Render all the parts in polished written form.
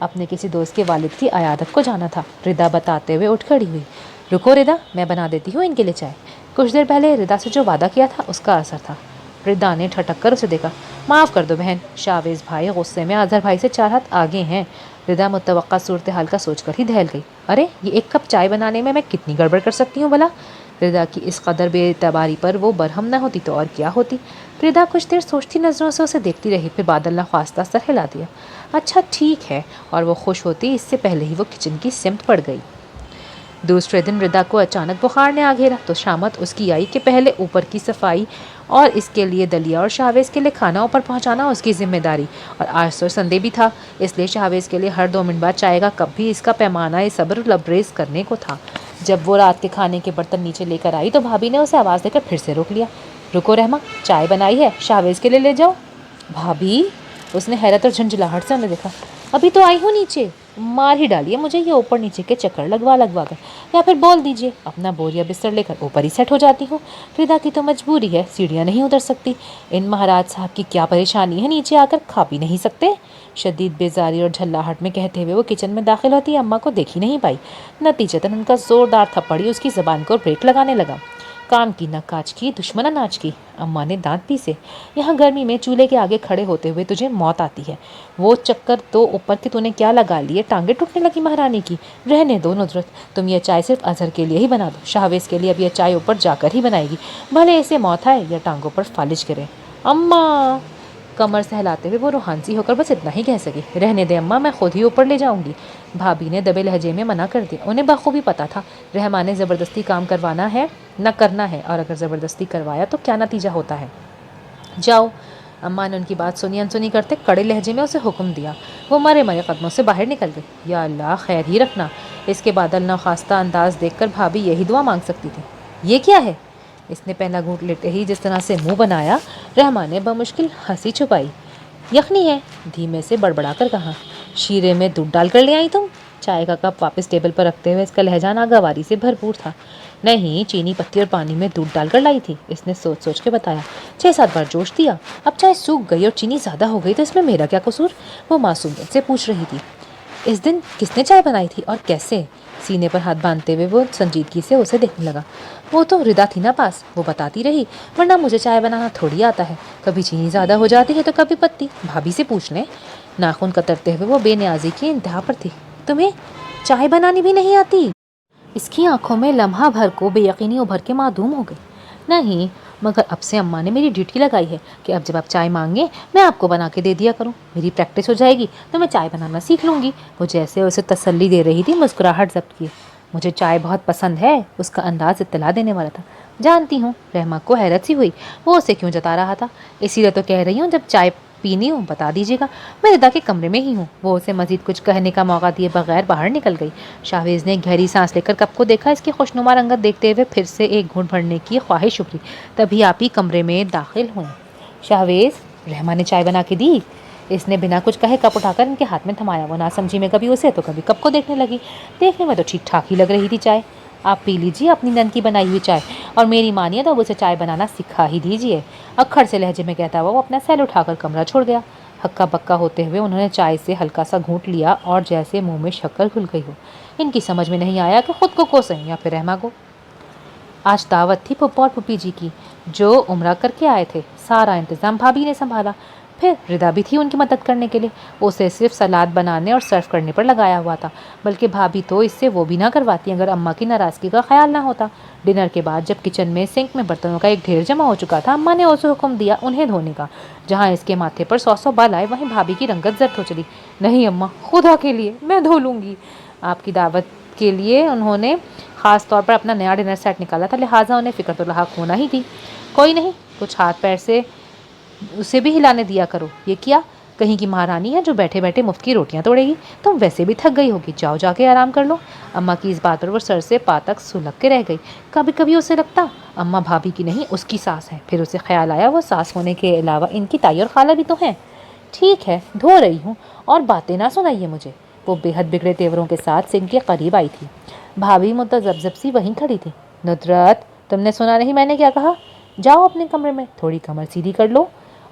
اپنے کسی دوست کے والد کی عیادت کو جانا تھا۔ ردا بتاتے ہوئے اٹھ کھڑی ہوئی۔ رکو ردا، میں بنا دیتی ہوں ان کے لیے چائے۔ کچھ دیر پہلے ردا سے جو وعدہ کیا تھا اس کا اثر تھا۔ ردا نے ٹھٹک کر اسے دیکھا۔ معاف کر دو بہن، شاویز بھائی غصے میں اظہر بھائی سے 4 ہاتھ آگے ہیں۔ ردا متوقع صورتحال کا سوچ کر ہی دہل گئی۔ ارے یہ 1 کپ چائے بنانے میں کتنی گڑبڑ کر سکتی ہوں بھلا؟ ردا کی اس قدر بے اعتباری پر وہ برہم نہ ہوتی تو اور کیا ہوتی۔ ردا کچھ دیر سوچتی نظروں سے اسے دیکھتی رہی، پھر بادل نخواستہ سر ہلا دیا۔ اچھا ٹھیک ہے، اور وہ خوش ہوتی اس سے پہلے ہی وہ کچن کی سمت پڑ گئی۔ دوسرے دن ردا کو اچانک بخار نے آ گھیرا تو شامت اس کی آئی کہ پہلے اوپر کی صفائی اور اس کے لیے دلیا اور شاویز کے لیے کھانا اوپر پہنچانا اس کی ذمہ داری، اور آج تو سنڈے بھی تھا، اس لیے شاویز کے لیے ہر 2 منٹ بعد چائے کا کپ بھی اس کا پیمانہ صبر لبریز کرنے کو تھا۔ جب وہ رات کے کھانے کے برتن نیچے لے کر آئی تو بھابھی نے اسے آواز دے کر پھر سے روک لیا۔ رکو رحمہ، چائے بنائی ہے، شاویز کے لیے لے جاؤ۔ بھابھی؟ اس نے حیرت اور جھنجھلاہٹ سے انہیں دیکھا۔ ابھی تو آئی ہوں نیچے، مار ہی ڈالیے مجھے یہ اوپر نیچے کے چکر لگوا کر، یا پھر بول دیجئے اپنا بوریا بستر لے کر اوپر ہی سیٹ ہو جاتی ہوں۔ ردا کی تو مجبوری ہے، سیڑھیاں نہیں اتر سکتی۔ ان مہاراج صاحب کی کیا پریشانی ہے، نیچے آ کر کھا پی نہیں سکتے؟ شدید بیزاری اور جھلاہٹ میں کہتے ہوئے وہ کچن میں داخل ہوتی اماں کو دیکھ ہی نہیں پائی۔ نتیجتاً ان کا زوردار تھپڑ ہی اس کی زبان کو بریک لگانے لگا۔ کام کی نہ کاج کی، دشمن اناج کی، اماں نے دانت پیسے۔ یہاں گرمی میں چولہے کے آگے کھڑے ہوتے ہوئے تجھے موت آتی ہے، وہ چکر تو اوپر کے تو نے کیا لگا لیے، ٹانگیں ٹوٹنے لگی مہارانی کی۔ رہنے دو ندرت، تم یہ چائے صرف اظہر کے لیے ہی بنا دو، شاویز کے لیے اب یہ چائے اوپر جا کر ہی بنائے گی، بھلے اسے موت آئے یا ٹانگوں پر فالج کرے۔ اماں! کمر سہلاتے ہوئے وہ روحان سی ہو کر بس اتنا ہی کہہ سکی۔ رہنے دے اماں، میں خود ہی اوپر لے جاؤں گی۔ بھابھی نے دبے لہجے میں منع کر دیا۔ انہیں بخوبی پتہ تھا رحمٰ نے زبردستی کام کروانا ہے نہ کرنا ہے، اور اگر زبردستی کروایا تو کیا نتیجہ ہوتا ہے۔ جاؤ۔ اماں نے ان کی بات سنی انسنی کرتے کڑے لہجے میں اسے حکم دیا۔ وہ مرے مرے قدموں سے باہر نکل گئی۔ یا اللہ خیر ہی رکھنا، اس کے بادل ناخواستہ انداز دیکھ کر بھابھی یہی دعا مانگ سکتی تھی۔ یہ کیا ہے؟ اس نے پہلا گھونٹ لیتے ہی جس طرح سے منہ بنایا، رحمٰ نے بمشکل ہنسی چھپائی۔ یخنی ہے، دھیمے سے بڑبڑا کر کہا۔ شیرے میں دودھ ڈال کر لے آئی تم؟ چائے کا کپ واپس ٹیبل پر رکھتے ہوئے اس کا لہجہ ناگواری سے بھرپور تھا۔ نہیں، چینی پتی اور پانی میں دودھ ڈال کر لائی تھی، اس نے سوچ سوچ کے بتایا۔ 6-7 بار جوش دیا، اب چائے سوکھ گئی اور چینی زیادہ ہو گئی تو اس میں میرا کیا قصور؟ وہ معصومیت سے پوچھ رہی تھی۔ اس دن کس نے چائے بنائی تھی اور کیسے؟ سینے پر ہاتھ باندھتے ہوئے وہ سنجیدگی سے اسے دیکھنے لگا۔ وہ تو ردا تھی نا پاس، وہ بتاتی رہی، ورنہ مجھے چائے بنانا تھوڑی آتا ہے، کبھی چینی زیادہ ہو جاتی ہے تو کبھی پتی، بھابھی سے پوچھ لیں۔ ناخن کترتے ہوئے وہ بے نیازی کی انتہا پر تھی۔ تمہیں چائے بنانی بھی نہیں آتی؟ اس کی آنکھوں میں لمحہ بھر کو بے یقینی ابھر کے معدوم ہو گئی۔ نہیں، مگر اب سے اماں نے میری ڈیوٹی لگائی ہے کہ اب جب آپ چائے مانگیں میں آپ کو بنا کے دے دیا کروں، میری پریکٹس ہو جائے گی تو میں چائے بنانا سیکھ لوں گی۔ وہ جیسے اسے تسلی دے رہی تھی، مسکراہٹ ضبط کیے۔ مجھے چائے بہت پسند ہے، اس کا انداز اطلاع دینے والا تھا۔ جانتی ہوں۔ رحمٰ کو حیرت سی ہوئی، وہ اسے کیوں جتا رہا تھا؟ اسی لیے تو کہہ رہی ہوں، جب چائے پینی ہوں بتا دیجیے گا، میں ردا کے کمرے میں ہی ہوں۔ وہ اسے مزید کچھ کہنے کا موقع دیے بغیر باہر نکل گئی۔ شاویز نے گہری سانس لے کر کپ کو دیکھا، اس کی خوشنما رنگت دیکھتے ہوئے پھر سے ایک گھونٹ بھرنے کی خواہش ابھری۔ تبھی آپ ہی کمرے میں داخل ہوئے۔ شاویز، رحمٰ نے چائے بنا کے دی؟ اس نے بنا کچھ کہے کپ اٹھا کر ان کے ہاتھ میں تھمایا۔ وہ ناسمجھی میں کبھی اسے تو کبھی کپ کو دیکھنے لگی۔ دیکھنے میں تو ٹھیک ٹھاک ہی لگ رہی تھی چائے۔ آپ پی لیجیے اپنی نند کی بنائی ہوئی چائے، اور میری مانیے تو اب اسے چائے بنانا سکھا ہی دیجیے۔ اکھڑ سے لہجے میں کہتا ہوا وہ اپنا سیل اٹھا کر کمرہ چھوڑ گیا۔ ہکا بکا ہوتے ہوئے انہوں نے چائے سے ہلکا سا گھونٹ لیا اور جیسے منہ میں شکر گھل گئی ہو۔ ان کی سمجھ میں نہیں آیا کہ خود کو کوسیں یا پھر رحمٰ کو۔ آج دعوت تھی پھپھو اور پھوپھی جی کی، جو عمرہ کر کے آئے تھے۔ سارا انتظام بھابھی نے سنبھالا، پھر ردا بھی تھی ان کی مدد کرنے کے لیے۔ اسے صرف سلاد بنانے اور سرو کرنے پر لگایا ہوا تھا، بلکہ بھابھی تو اس سے وہ بھی نہ کرواتی اگر اماں کی ناراضگی کا خیال نہ ہوتا۔ ڈنر کے بعد جب کچن میں سنک میں برتنوں کا ایک ڈھیر جمع ہو چکا تھا، اماں نے اسے حکم دیا انہیں دھونے کا۔ جہاں اس کے ماتھے پر 100 بال آئے، وہیں بھابھی کی رنگت زرد ہو چلی۔ نہیں اماں، خدا کے لیے میں دھو لوں گی۔ آپ کی دعوت کے لیے انہوں نے خاص طور پر اپنا نیا ڈنر سیٹ نکالا تھا، لہٰذا انہیں فکر تو لاحق ہونا ہی تھی۔ کوئی نہیں، کچھ ہاتھ پیر سے اسے بھی ہلانے دیا کرو۔ یہ کیا کہیں کی مہارانی ہے جو بیٹھے بیٹھے مفت کی روٹیاں توڑے گی؟ تم ویسے بھی تھک گئی ہوگی، جاؤ جا کے آرام کر لو۔ اماں کی اس بات پر وہ سر سے پا تک سلگ کے رہ گئی۔ کبھی کبھی اسے لگتا اماں بھابھی کی نہیں اس کی ساس ہے، پھر اسے خیال آیا وہ ساس ہونے کے علاوہ ان کی تائی اور خالہ بھی تو ہیں۔ ٹھیک ہے، دھو رہی ہوں، اور باتیں نہ سنائیے مجھے۔ وہ بے حد بگڑے تیوروں کے ساتھ سنک کے قریب آئی تھی۔ بھابھی متذبذب سی وہیں کھڑی تھی۔ ندرت، تم نے سنا نہیں میں نے کیا کہا؟ جاؤ اپنے کمرے میں، تھوڑی کمر سیدھی کر لو۔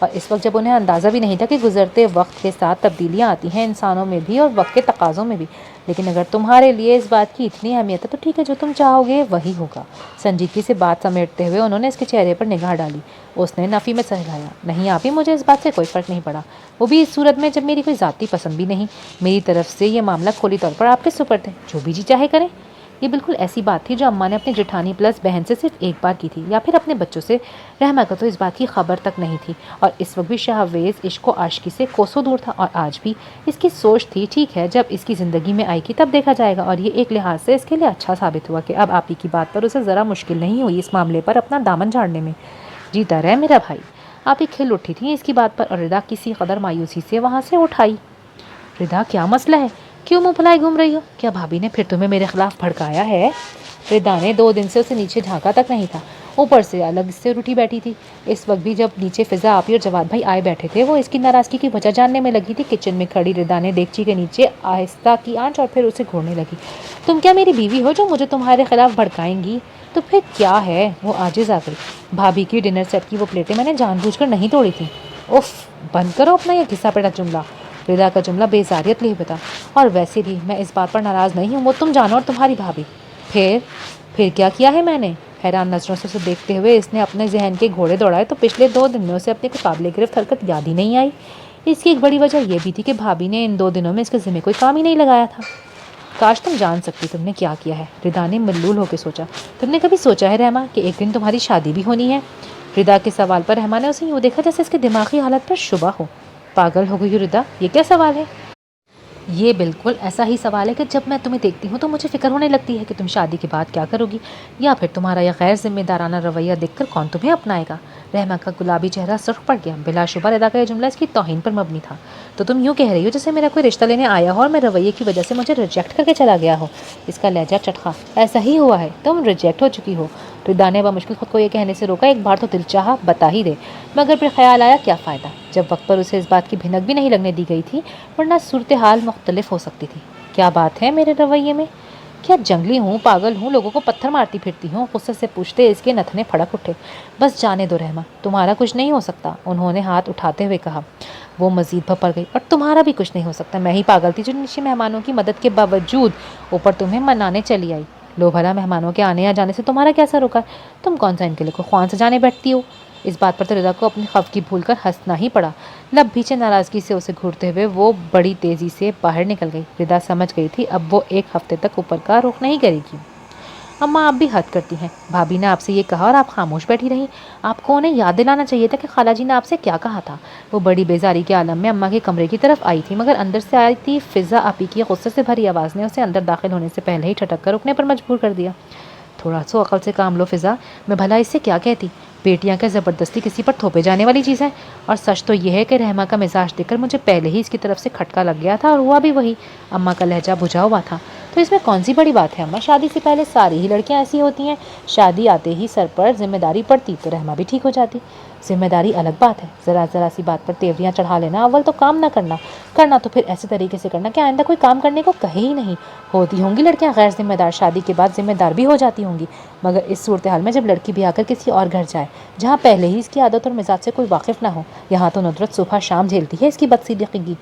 اور اس وقت جب انہیں اندازہ بھی نہیں تھا کہ گزرتے وقت کے ساتھ تبدیلیاں آتی ہیں انسانوں میں بھی اور وقت کے تقاضوں میں بھی. لیکن اگر تمہارے لیے اس بات کی اتنی اہمیت ہے تو ٹھیک ہے، جو تم چاہو گے وہی ہوگا. سنجیدگی سے بات سمیٹتے ہوئے انہوں نے اس کے چہرے پر نگاہ ڈالی. اس نے نفی میں سر ہلایا. نہیں آپی، مجھے اس بات سے کوئی فرق نہیں پڑا، وہ بھی اس صورت میں جب میری کوئی ذاتی پسند بھی نہیں. میری طرف سے یہ معاملہ کھلی طور پر آپ کے سپرد ہے، جو بھی جی چاہے کریں. یہ بالکل ایسی بات تھی جو اماں نے اپنی جٹھانی پلس بہن سے صرف ایک بار کی تھی، یا پھر اپنے بچوں سے. رحمہ کو تو اس بات کی خبر تک نہیں تھی، اور اس وقت بھی شہویز عشق و عاشقی سے کوسوں دور تھا. اور آج بھی اس کی سوچ تھی ٹھیک ہے، جب اس کی زندگی میں آئی گی تب دیکھا جائے گا. اور یہ ایک لحاظ سے اس کے لیے اچھا ثابت ہوا کہ اب آپی کی بات پر اسے ذرا مشکل نہیں ہوئی اس معاملے پر اپنا دامن جھاڑنے میں. جیتا رہے میرا بھائی. آپی کھل اٹھی تھی اس کی بات پر، اور ردا کسی قدر مایوسی سے وہاں سے اٹھائی. ردا کیا مسئلہ ہے؟ کیوں منہ پھلائے گھوم رہی ہو؟ کیا بھابی نے پھر تمہیں میرے خلاف بھڑکایا ہے؟ ردا نے 2 دن سے اسے نیچے جھانکا تک نہیں تھا، اوپر سے الگ سے روٹی بیٹھی تھی. اس وقت بھی جب نیچے فضا آپی اور جواد بھائی آئے بیٹھے تھے، وہ اس کی ناراضگی کی وجہ جاننے میں لگی تھی. کچن میں کھڑی ردا نے دیگچی کے نیچے آہستہ کی آنچ اور پھر اسے گھورنے لگی. تم کیا میری بیوی ہو جو مجھے تمہارے خلاف بھڑکائیں گی؟ تو پھر کیا ہے؟ وہ عاجز آ گئی. بھابی کی ڈنر سیٹ کی وہ پلیٹیں میں نے جان بوجھ کر نہیں توڑی تھی. اف، بند کرو اپنا یہ گھسا پڑا جملہ. ردا کا جملہ بیزاریت لیے بتا. اور ویسے بھی میں اس بات پر ناراض نہیں ہوں، وہ تم جانو اور تمہاری بھابی. پھر کیا ہے میں نے؟ حیران نظروں سے اسے دیکھتے ہوئے اس نے اپنے ذہن کے گھوڑے دوڑائے تو پچھلے 2 دن میں اسے اپنے کوئی قابل گرفت حرکت یاد ہی نہیں آئی. اس کی ایک بڑی وجہ یہ بھی تھی کہ بھابی نے ان 2 دنوں میں اس کے ذمہ کوئی کام ہی نہیں لگایا تھا. کاش تم جان سکتی تم نے کیا کیا ہے، ردا نے ملول ہو کے سوچا. تم نے کبھی سوچا ہے رحمہ کہ ایک دن تمہاری شادی بھی ہونی ہے؟ ردا کے سوال پر رحمہ نے اسے یوں دیکھا جیسے اس کی دماغی حالت پر شبہ ہو. پاگل ہو گئی ردا، یہ کیا سوال ہے؟ یہ بالکل ایسا ہی سوال ہے کہ جب میں تمہیں دیکھتی ہوں تو مجھے فکر ہونے لگتی ہے کہ تم شادی کے بعد کیا کرو گی، یا پھر تمہارا یہ غیر ذمہ دارانہ رویہ دیکھ کر کون تمہیں اپنائے گا. رحمہ کا گلابی چہرہ سرخ پڑ گیا. بلا شبہ ردا کا یہ جملہ اس کی توہین پر مبنی تھا. تو تم یوں کہہ رہی ہو جیسے میرا کوئی رشتہ لینے آیا ہو اور میں رویے کی وجہ سے مجھے ریجیکٹ کر کے چلا گیا ہو. اس کا لہجہ چٹخا. ایسا ہی ہوا ہے، تم ریجیکٹ ہو چکی ہو. ردا نے بمشکل خود کو یہ کہنے سے روکا. ایک بار تو دل چاہا بتا ہی دے، مگر پھر خیال آیا کیا فائدہ جب وقت پر اسے اس بات کی بھنک بھی نہیں لگنے دی گئی تھی، ورنہ صورتحال مختلف ہو سکتی تھی. کیا بات ہے میرے رویے میں؟ کیا جنگلی ہوں، پاگل ہوں، لوگوں کو پتھر مارتی پھرتی ہوں؟ غصے سے پوچھتے اس کے نتنے پھڑک اٹھے. بس جانے دو رحمہ، تمہارا کچھ نہیں ہو سکتا، انہوں نے ہاتھ اٹھاتے ہوئے کہا. وہ مزید بھپڑ گئی. اور تمہارا بھی کچھ نہیں ہو سکتا. میں ہی پاگل تھی جو نیچے مہمانوں کی مدد کے باوجود اوپر تمہیں منانے چلی آئی. لو بھلا، مہمانوں کے آنے یا جانے سے تمہارا کیسا روکا؟ تم کون سا ان کے لیے کوئی خوان سجانے بیٹھتی ہو؟ اس بات پر تو ردا کو اپنی خف کی بھول کر ہنسنا ہی پڑا. لب بھیچے ناراضگی سے اسے گھورتے ہوئے وہ بڑی تیزی سے باہر نکل گئی. ردا سمجھ گئی تھی اب وہ 1 ہفتے تک اوپر کا رخ نہیں کرے گی. اماں آپ بھی حد کرتی ہیں. بھابی نے آپ سے یہ کہا اور آپ خاموش بیٹھی رہی. آپ کو انہیں یاد دلانا چاہیے تھا کہ خالہ جی نے آپ سے کیا کہا تھا. وہ بڑی بیزاری کے عالم میں اماں کے کمرے کی طرف آئی تھی، مگر اندر سے آئی تھی فضا آپی کی غصے سے بھری آواز نے اسے اندر داخل ہونے سے پہلے ہی ٹھٹک کر رکنے پر مجبور کر دیا. تھوڑا سا عقل سے کام لو فضا. میں بھلا اس سے کیا کہتی؟ بیٹیاں کیا زبردستی کسی پر تھوپے جانے والی چیز ہے؟ اور سچ تو یہ ہے کہ رحمہ کا مزاج دیکھ کر مجھے پہلے ہی اس کی طرف سے کھٹکا لگ گیا تھا، اور ہوا بھی وہی. اماں کا لہجہ بجھا ہوا تھا. تو اس میں کون سی بڑی بات ہے اماں؟ شادی سے پہلے ساری ہی لڑکیاں ایسی ہوتی ہیں. شادی آتے ہی سر پر ذمہ داری پڑتی تو رحمہ بھی ٹھیک ہو جاتی. ذمہ داری الگ بات ہے، ذرا سی بات پر تیوریاں چڑھا لینا. اول تو کام نہ کرنا تو پھر ایسے طریقے سے کرنا کہ آئندہ کوئی کام کرنے کو کہے ہی نہیں. ہوتی ہوں گی لڑکیاں غیر ذمہ دار، شادی کے بعد ذمہ دار بھی ہو جاتی ہوں گی، مگر اس صورتحال میں جب لڑکی بھی آ کر کسی اور گھر جائے جہاں پہلے ہی اس کی عادت اور مزاج سے کوئی واقف نہ ہو، یہاں تو ندرت صبح شام جھیلتی ہے اس کی بدسلیقگی،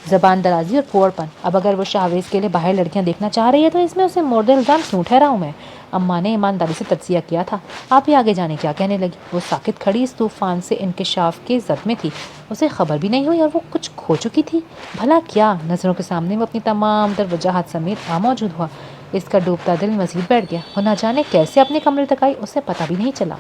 زبان درازی اور پھوڑ پن. اب اگر وہ شہویز کے لیے باہر لڑکیاں دیکھنا چاہ رہی ہے تو اس میں اسے مورد الزام کیوں ٹھہراؤں میں؟ اماں نے ایمانداری سے تجزیہ کیا تھا. آپ ہی آگے جانے کیا کہنے لگی. وہ ساکت کھڑی اس طوفان سے انکشاف کے زد میں تھی. اسے خبر بھی نہیں ہوئی اور وہ کچھ کھو چکی تھی. بھلا کیا؟ نظروں کے سامنے وہ اپنی تمام تر وجوہات سمیت موجود ہوا. اس کا ڈوبتا دل مزید بیٹھ گیا. وہ نہ جانے کیسے اپنے کمرے تک آئی، اسے پتہ بھی نہیں چلا.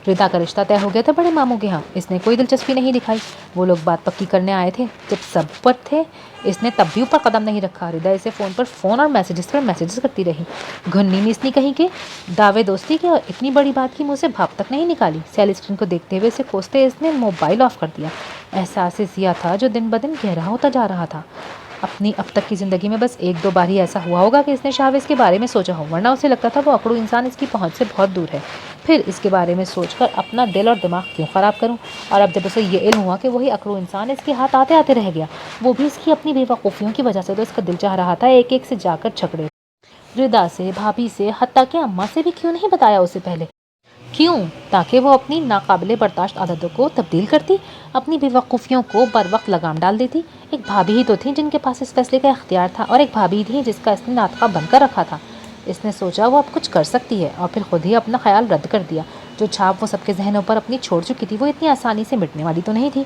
ردا کا رشتہ طے ہو گیا تھا بڑے ماموں کے ہاں. اس نے کوئی دلچسپی نہیں دکھائی. وہ لوگ بات پکی کرنے آئے تھے جب سب پر تھے، اس نے تب بھی اوپر قدم نہیں رکھا. ردا اسے فون پر فون اور میسیجز پر میسیجز کرتی رہی. گھنی نیسنی کہیں کہ دعوے دوستی کے، اور اتنی بڑی بات کی منہ سے بھاپ تک نہیں نکالی. سیل اسکرین کو دیکھتے ہوئے اسے کوستے اس نے موبائل آف کر دیا. احساس ضیاء تھا جو دن بدن گہرا ہوتا جا رہا تھا. اپنی اب تک کی زندگی میں بس 1-2 بار ہی ایسا ہوا ہوگا کہ اس نے شہویز کے بارے میں سوچا ہو، ورنہ اسے لگتا تھا وہ اکڑو انسان اس کی پہنچ سے بہت دور ہے. پھر اس کے بارے میں سوچ کر اپنا دل اور دماغ کیوں خراب کروں؟ اور اب جب اسے یہ علم ہوا کہ وہی اکڑو انسان اس کے ہاتھ آتے آتے رہ گیا، وہ بھی اس کی اپنی بے وقوفیوں کی وجہ سے، تو اس کا دل چاہ رہا تھا ایک ایک سے جا کر جھگڑے. ردا سے، بھابھی سے، حتیٰ کہ اماں سے بھی کیوں نہیں بتایا اسے پہلے؟ کیوں؟ تاکہ وہ اپنی ناقابل برداشت عادتوں کو تبدیل کرتی، اپنی بیوقوفیوں کو بر وقت لگام ڈال دیتی۔ ایک بھابھی ہی تو تھی جن کے پاس اس فیصلے کا اختیار تھا، اور ایک بھابھی تھی جس کا اس نے ناطقہ بن کر رکھا تھا۔ اس نے سوچا وہ اب کچھ کر سکتی ہے، اور پھر خود ہی اپنا خیال رد کر دیا۔ جو چھاپ وہ سب کے ذہنوں پر اپنی چھوڑ چکی تھی وہ اتنی آسانی سے مٹنے والی تو نہیں تھی۔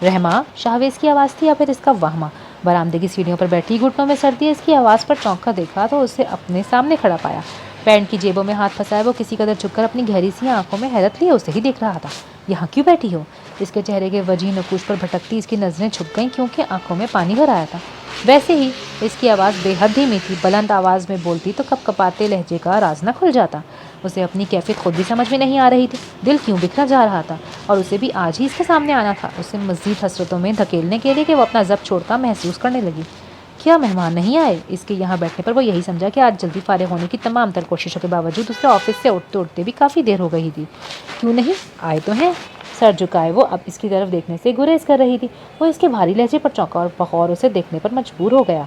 رحمہ، شاہویز کی آواز تھی یا پھر اس کا وہمہ؟ برآمدے کی سیڑھیوں پر بیٹھی، گھٹنوں میں سردی اس کی آواز پر چونک کر دیکھا تو اسے اپنے سامنے کھڑا پایا۔ پینٹ کی جیبوں میں ہاتھ پھنسائے وہ کسی قدر جھک کر اپنی گہری سی آنکھوں میں حیرت لیے اسے ہی دیکھ رہا تھا۔ یہاں کیوں بیٹھی ہو؟ اس کے چہرے کے وجیح نقوش پر بھٹکتی اس کی نظریں چھپ گئیں کیونکہ آنکھوں میں پانی بھر آیا تھا۔ ویسے ہی اس کی آواز بے حد دھیمی تھی، بلند آواز میں بولتی تو کپ کپاتے لہجے کا راز نہ کھل جاتا۔ اسے اپنی کیفیت خود بھی سمجھ میں نہیں آ رہی تھی، دل کیوں بکھرا جا رہا تھا، اور اسے بھی آج ہی اس کے سامنے آنا تھا اسے مزید حسرتوں میں دھکیلنے کے لیے کہ وہ اپنا ضبط چھوڑتا محسوس کرنے لگی۔ کیا مہمان نہیں آئے؟ اس کے یہاں بیٹھنے پر وہ یہی سمجھا کہ آج جلدی فارغ ہونے کی تمام تر کوششوں کے باوجود اسے آفس سے اٹھتے اٹھتے بھی کافی دیر ہو گئی تھی۔ کیوں نہیں آئے تو ہیں؟ سر جھکائے وہ اب اس کی طرف دیکھنے سے گریز کر رہی تھی۔ وہ اس کے بھاری لہجے پر چونکا اور بغور اسے دیکھنے پر مجبور ہو گیا۔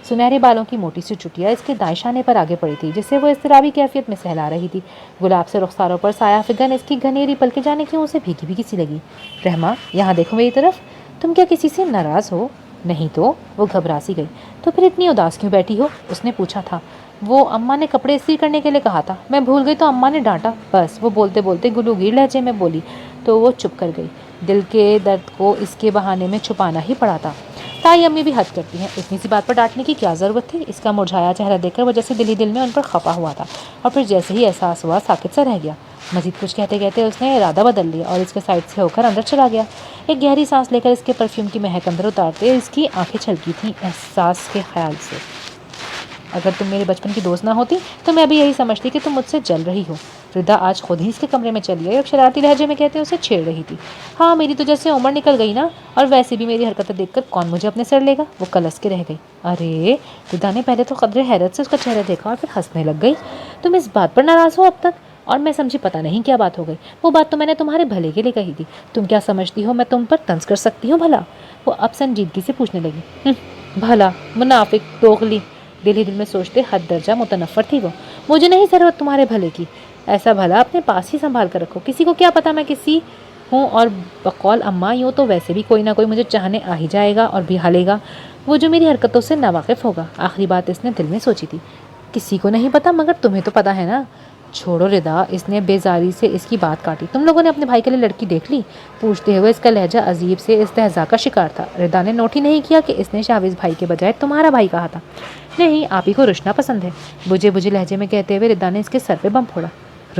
سنہرے بالوں کی موٹی سی چٹیا اس کے دائیں شانے پر آگے پڑی تھی، جس سے وہ اضطرابی کیفیت میں سہلا رہی تھی۔ گلاب سے رخساروں پر سایہ فگن اس کی گھنیری پلکیں جانے کیوں اسے بھیگی بھیگی سی لگی۔ رحمہ، یہاں دیکھو میری طرف، تم کیا کسی سے ناراض ہو؟ نہیں تو، وہ گھبرا سی گئی۔ تو پھر اتنی اداس کیوں بیٹھی ہو؟ اس نے پوچھا تھا۔ وہ اماں نے کپڑے استری کرنے کے لیے کہا تھا، میں بھول گئی تو اماں نے ڈانٹا، بس، وہ بولتے بولتے گلوگیر لہجے میں بولی تو وہ چپ کر گئی۔ دل کے درد کو اس کے بہانے میں چھپانا ہی پڑا تھا۔ تائی امی بھی حد کرتی ہیں، اتنی سی بات پر ڈانٹنے کی کیا ضرورت تھی؟ اس کا مرجھایا چہرہ دیکھ کر وہ جیسے دل ہی دل میں ان پر خفا ہوا تھا، اور پھر جیسے ہی احساس ہوا ساکت سا رہ گیا۔ مزید کچھ کہتے کہتے اس نے ارادہ بدل لیا اور اس کے سائڈ سے ہو کر اندر چلا گیا۔ ایک گہری سانس لے کر اس کے پرفیوم کی مہک اندر اتارتے اس کی آنکھیں چھلکی تھیں احساس کے خیال سے۔ اگر تم میرے بچپن کی دوست نہ ہوتی تو میں بھی یہی سمجھتی کہ تم مجھ سے جل رہی ہو۔ ردا آج خود ہی اس کے کمرے میں چلی آئی اور شرارتی لہجے میں کہتے اسے چھیڑ رہی تھی۔ ہاں، میری تو جیسے عمر نکل گئی نا، اور ویسے بھی میری حرکتیں دیکھ کر کون مجھے اپنے سر لے گا؟ وہ کلس کے رہ گئی۔ ارے! ردا نے پہلے تو قدرے حیرت سے اس کا چہرہ دیکھا اور پھر ہنسنے لگ گئی۔ تم اس بات پر ناراض ہو اب تک؟ اور میں سمجھی پتہ نہیں کیا بات ہو گئی۔ وہ بات تو میں نے تمہارے بھلے کے لیے کہی تھی۔ تم کیا سمجھتی ہو میں تم پر طنز کر سکتی ہوں بھلا؟ وہ اب سنجیدگی سے پوچھنے لگی۔ بھلا، منافق، دوغلی، دل ہی دل میں سوچتے حد درجہ متنفر تھی وہ۔ مجھے نہیں ضرورت تمہارے بھلے کی، ایسا بھلا اپنے پاس ہی سنبھال کر رکھو، کسی کو کیا پتا میں کسی ہوں، اور بقول اماں یوں تو ویسے بھی کوئی نہ کوئی مجھے چاہنے آ ہی جائے گا اور بہالے گا، وہ جو میری حرکتوں سے ناواقف ہوگا۔ آخری بات اس نے دل میں سوچی تھی۔ کسی کو نہیں پتا مگر تمہیں تو پتا ہے نا۔ چھوڑو ردا، اس نے بیزاری سے اس کی بات کاٹی۔ تم لوگوں نے اپنے بھائی کے لیے لڑکی دیکھ لی؟ پوچھتے ہوئے اس کا لہجہ عجیب سے استہزاء کا شکار تھا۔ ردا نے نوٹ ہی نہیں کیا کہ اس نے شاہویز بھائی کے بجائے تمہارا بھائی کہا تھا۔ نہیں، آپ ہی کو رشنا پسند ہے، بجھے بجھے لہجے میں کہتے ہوئے ردا نے اس کے سر پہ بم پھوڑا۔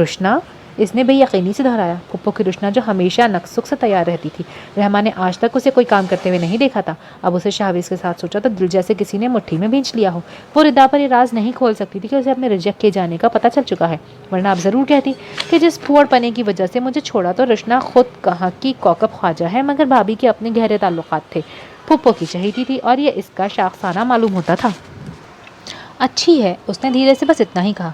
رشنا؟ اس نے بے یقینی سے دہرایا۔ پھپھو کی رشنا جو ہمیشہ نقص سے تیار رہتی تھی۔ رحمہ نے آج تک اسے کوئی کام کرتے ہوئے نہیں دیکھا تھا، اب اسے شاہویز کے ساتھ سوچا تو دل جیسے کسی نے مٹھی میں بھینچ لیا ہو۔ وہ ردا پر یہ راز نہیں کھول سکتی تھی کہ اسے اپنے ریجیکٹ کیے جانے کا پتہ چل چکا ہے، ورنہ اب ضرور کہتی کہ جس پھوڑ پنے کی وجہ سے مجھے چھوڑا تو رشنا خود کہاں کی کوکب خواجہ ہے، مگر بھابھی کے اپنے گہرے تعلقات تھے، پھپھو کی چہیتی تھی، اور یہ اس کا شاخسانہ معلوم ہوتا تھا۔ اچھی ہے، اس نے دھیرے سے بس اتنا ہی کہا،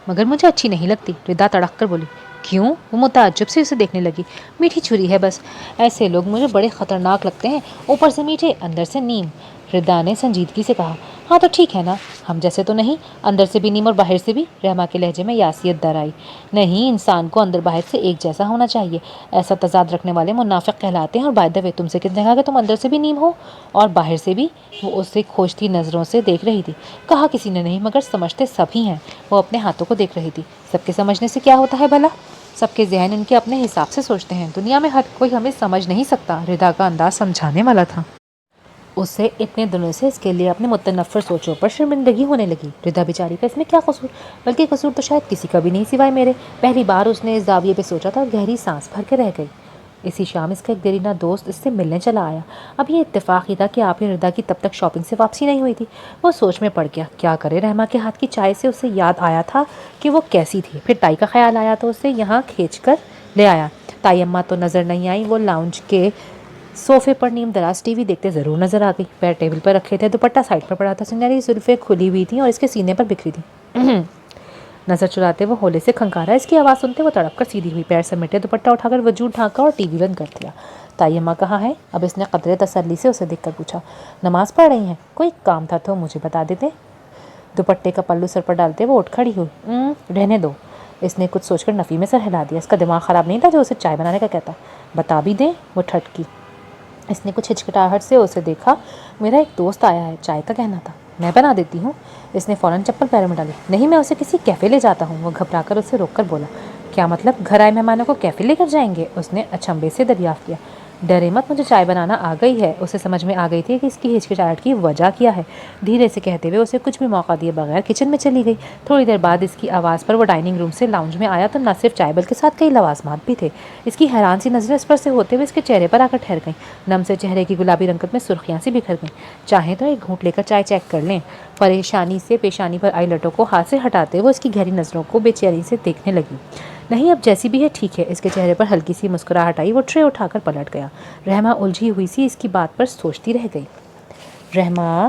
مگر مجھے اچھی نہیں لگتی، ردا تڑک کر بولی۔ کیوں؟ وہ متعجب سے اسے دیکھنے لگی۔ میٹھی چھری ہے بس، ایسے لوگ مجھے بڑے خطرناک لگتے ہیں، اوپر سے میٹھے اندر سے نیم۔ ردا نے سنجیدگی سے کہا۔ ہاں تو ٹھیک ہے نا، ہم جیسے تو نہیں، اندر سے بھی نیم اور باہر سے بھی؟ رحمہ کے لہجے میں یاسیت در آئی۔ نہیں، انسان کو اندر باہر سے ایک جیسا ہونا چاہیے، ایسا تضاد رکھنے والے منافق کہلاتے ہیں۔ اور بائی دا وے، تم سے کس نے کہا کہ تم اندر سے بھی نیم ہو اور باہر سے بھی؟ وہ اسے کھوجتی نظروں سے دیکھ رہی تھی۔ کہا کسی نے نہیں، مگر سمجھتے سب ہی ہیں۔ وہ اپنے ہاتھوں کو دیکھ رہی تھی۔ سب کے سمجھنے سے کیا ہوتا ہے بھلا؟ سب کے ذہن ان کے اپنے حساب سے سوچتے ہیں، دنیا میں ہر کوئی ہمیں سمجھ نہیں سکتا۔ ردا کا انداز سمجھانے والا تھا۔ اسے اتنے دنوں سے اس کے لیے اپنے متنفر سوچوں پر شرمندگی ہونے لگی۔ ردا بیچاری کا اس میں کیا قصور؟ بلکہ قصور تو شاید کسی کا بھی نہیں سوائے میرے۔ پہلی بار اس نے اس زاویے پہ سوچا تھا اور گہری سانس بھر کے رہ گئی۔ اسی شام اس کا ایک دیرینہ دوست اس سے ملنے چلا آیا۔ اب یہ اتفاق ہی تھا کہ آپ ہی ردا کی تب تک شاپنگ سے واپسی نہیں ہوئی تھی۔ وہ سوچ میں پڑ گیا، کیا کرے؟ رحمہ کے ہاتھ کی چائے سے اسے یاد آیا تھا کہ وہ کیسی تھی، پھر تائی کا خیال آیا تو اسے یہاں کھینچ کر لے آیا۔ تائی اماں تو نظر نہیں آئی، وہ لاؤنج کے صوفے پر نیم دراز ٹی وی دیکھتے ضرور نظر آ گئی۔ پیر ٹیبل پر رکھے تھے، دوپٹہ سائڈ پر پڑا تھا، سنہری زلفیں کھلی ہوئی تھیں اور اس کے سینے پر بکھری تھیں۔ نظر چراتے وہ ہولے سے کھنکارا، اس کی آواز سنتے وہ تڑپ کر سیدھی ہوئی، پیر سمیٹے، دوپٹہ اٹھا کر وجود ڈھانکا اور ٹی وی بند کر دیا۔ تائی اماں کہاں ہے؟ اب اس نے قدرے تسلی سے اسے دیکھ کر پوچھا۔ نماز پڑھ رہی ہیں؟ کوئی کام تھا تو مجھے بتا دیتے۔ دوپٹے کا پلو سر پر ڈالتے وہ اٹھ کھڑی ہوئی۔ رہنے دو، اس نے کچھ سوچ کر نفی میں سر ہلا دیا۔ اس کا دماغ خراب نہیں تھا جو اسے چائے بنانے کا کہتا؟ بتا بھی دیں، وہ ٹھٹکی۔ اس نے کچھ ہچکٹاہٹ سے اسے دیکھا۔ میرا ایک دوست آیا ہے، چائے کا کہنا تھا۔ میں بنا دیتی ہوں۔ اس نے فوراً چپل پیروں میں ڈالی۔ نہیں، میں اسے کسی کیفے لے جاتا ہوں۔ وہ گھبرا کر اسے روک کر بولا۔ کیا مطلب؟ گھر آئے مہمانوں کو کیفے لے کر جائیں گے؟ اس نے اچنبھے سے دریافت کیا۔ ڈرے مت، مجھے چائے بنانا آ گئی ہے۔ اسے سمجھ میں آ گئی تھی کہ اس کی ہچکچاہٹ کی وجہ کیا ہے۔ دھیرے سے کہتے ہوئے اسے کچھ بھی موقع دیے بغیر کچن میں چلی گئی۔ تھوڑی دیر بعد اس کی آواز پر وہ ڈائننگ روم سے لاؤنج میں آیا تو نہ صرف چائے بلکہ ساتھ کئی لوازمات بھی تھے۔ اس کی حیران سی نظریں اس پر سے ہوتے ہوئے اس کے چہرے پر آ کر ٹھہر گئیں۔ نم سے چہرے کی گلابی رنگت میں سرخیاں سی بکھر گئیں۔ چاہیں تو ایک گھونٹ لے کر چائے چیک کر لیں۔ پریشانی سے پیشانی پر آئی لٹوں کو ہاتھ سے ہٹاتے وہ اس کی گہری نظروں کو بے چینی سے دیکھنے لگی۔ نہیں، اب جیسی بھی ہے ٹھیک ہے۔ اس کے چہرے پر ہلکی سی مسکراہٹ آئی۔ وہ ٹرے اٹھا کر پلٹ گیا۔ رحمہ الجھی ہوئی سی اس کی بات پر سوچتی رہ گئی۔ رحمہ،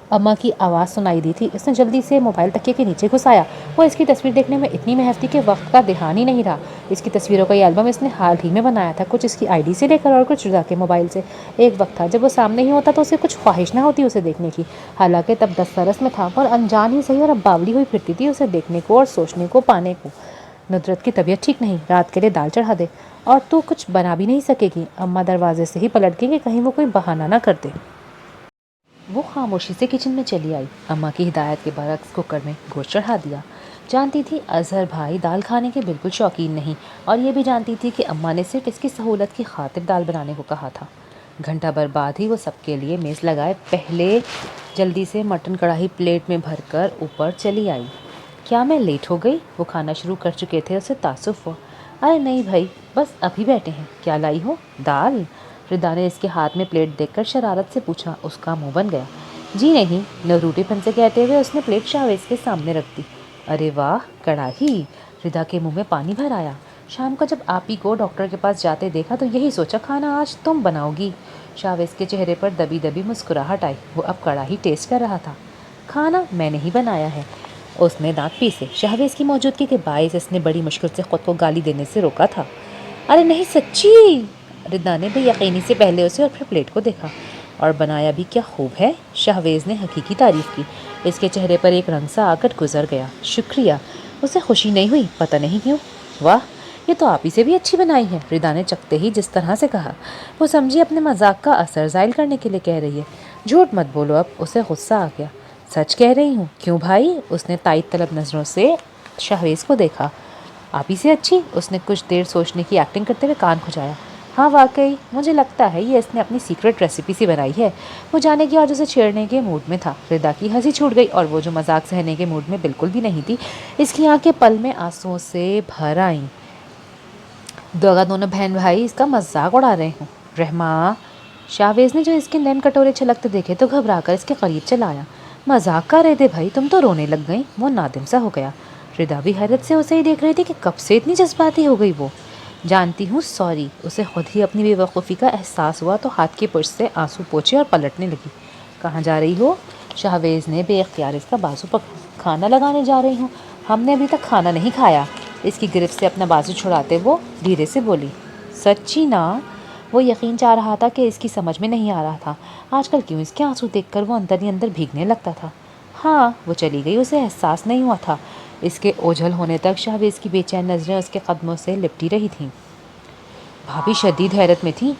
اماں کی آواز سنائی دی تھی۔ اس نے جلدی سے موبائل تکیے کے نیچے گھسایا۔ وہ اس کی تصویر دیکھنے میں اتنی محو تھی کہ وقت کا دھیان ہی نہیں رہا۔ اس کی تصویروں کا یہ البم اس نے حال ہی میں بنایا تھا، کچھ اس کی آئی ڈی سے لے کر اور کچھ رضا کے موبائل سے۔ ایک وقت تھا جب وہ سامنے ہی ہوتا تو اسے کچھ خواہش نہ ہوتی اسے دیکھنے کی، حالانکہ تب 10 برس میں تھا، پر انجان ہی صحیح اور اب باولی ہوئی پھرتی تھی اسے دیکھنے کو اور سوچنے کو پانے کو۔ ندرت کی طبیعت ٹھیک نہیں، رات کے لیے دال چڑھا دے، اور تو کچھ بنا بھی نہیں سکے گی۔ اماں دروازے سے ہی پلٹ گئی کہ کہیں وہ کوئی بہانہ نہ کر دے۔ وہ خاموشی سے کچن میں چلی آئی۔ اماں کی ہدایت کے برعکس کوکر میں گوشت چڑھا دیا۔ جانتی تھی اظہر بھائی دال کھانے کے بالکل شوقین نہیں، اور یہ بھی جانتی تھی کہ اماں نے صرف اس کی سہولت کی خاطر دال بنانے کو کہا تھا۔ گھنٹہ بھر بعد ہی وہ سب کے لیے میز لگائے پہلے جلدی سے مٹن کڑھائی پلیٹ میں بھر کر اوپر چلی آئی۔ کیا میں لیٹ ہو گئی؟ وہ کھانا شروع کر چکے تھے، اسے تعصب ہوا۔ ارے نہیں بھائی، بس ابھی بیٹھے ہیں۔ کیا لائی ہو؟ دال؟ ردا نے اس کے ہاتھ میں پلیٹ دیکھ کر شرارت سے پوچھا۔ اس کا منہ بن گیا۔ جی نہیں، نروٹی پن سے کہتے ہوئے اس نے پلیٹ شاویز کے سامنے رکھ دی۔ ارے واہ، کڑھائی! ردا کے منہ میں پانی بھر آیا۔ شام کو جب آپی کو ڈاکٹر کے پاس جاتے دیکھا تو یہی سوچا کھانا آج تم بناؤ گی۔ شاویز کے چہرے پر دبی دبی مسکراہٹ آئی۔ وہ اب کڑھائی ٹیسٹ کر رہا تھا۔ کھانا میں نے ہی بنایا ہے، اس نے دانت پیسے۔ شاویز کی موجودگی کے باعث اس نے بڑی مشکل سے خود کو گالی دینے سے روکا تھا۔ ارے نہیں، سچی! ردا نے بے یقینی سے پہلے اسے اور پھر پلیٹ کو دیکھا۔ اور بنایا بھی کیا خوب ہے، شاویز نے حقیقی تعریف کی۔ اس کے چہرے پر ایک رنگ سا آ کر گزر گیا۔ شکریہ۔ اسے خوشی نہیں ہوئی، پتہ نہیں کیوں۔ واہ، یہ تو آپ ہی سے بھی اچھی بنائی ہے، ردا نے چکھتے ہی جس طرح سے کہا۔ وہ سمجھی اپنے مذاق کا اثر زائل کرنے کے لیے کہہ رہی ہے۔ جھوٹ مت بولو اب، اسے غصہ آ گیا۔ سچ کہہ رہی ہوں۔ کیوں بھائی؟ اس نے تائید طلب نظروں سے شاویز کو دیکھا۔ آپ ہی سے اچھی؟ اس نے کچھ دیر سوچنے کی ایکٹنگ کرتے ہوئے کان کھجایا۔ ہاں واقعی، مجھے لگتا ہے یہ اس نے اپنی سیکرٹ ریسیپی سی بنائی ہے۔ وہ جانے کی آج اسے چھیڑنے کے موڈ میں تھا۔ ردا کی ہنسی چھوٹ گئی اور وہ جو مذاق سہنے کے موڈ میں بالکل بھی نہیں تھی، اس کی آنکھیں پل میں آنسوؤں سے بھر آئیں۔ دونوں بہن بھائی اس کا مذاق اڑا رہے ہوں۔ رحمہ! شاویز نے جو اس کے نین کٹورے چھلکتے دیکھے تو گھبرا کر اس کے قریب چلا آیا۔ مذاق کر رہے تھے بھائی، تم تو رونے لگ گئیں۔ وہ نادم سا ہو گیا۔ ردا بھی حیرت سے اسے ہی دیکھ رہی تھی کہ کب سے اتنی جذباتی ہو گئی وہ۔ جانتی ہوں، سوری۔ اسے خود ہی اپنی بے وقوفی کا احساس ہوا تو ہاتھ کی پشت سے آنسو پوچھے اور پلٹنے لگی۔ کہاں جا رہی ہو؟ شاویز نے بے اختیار اس کا بازو پکڑا۔ کھانا لگانے جا رہی ہوں، ہم نے ابھی تک کھانا نہیں کھایا۔ اس کی گرفت سے اپنا بازو چھڑاتے وہ دھیرے سے بولی۔ سچی نا؟ وہ یقین چاہ رہا تھا کہ اس کی سمجھ میں نہیں آ رہا تھا آج کل کیوں اس کے آنسو دیکھ کر وہ اندر ہی اندر بھیگنے لگتا تھا۔ ہاں، وہ چلی گئی، اسے احساس نہیں ہوا تھا۔ اس کے اوجھل ہونے تک شاویز کی بے چین نظریں اس کے قدموں سے لپٹی رہی تھیں۔ بھابھی شدید حیرت میں تھی۔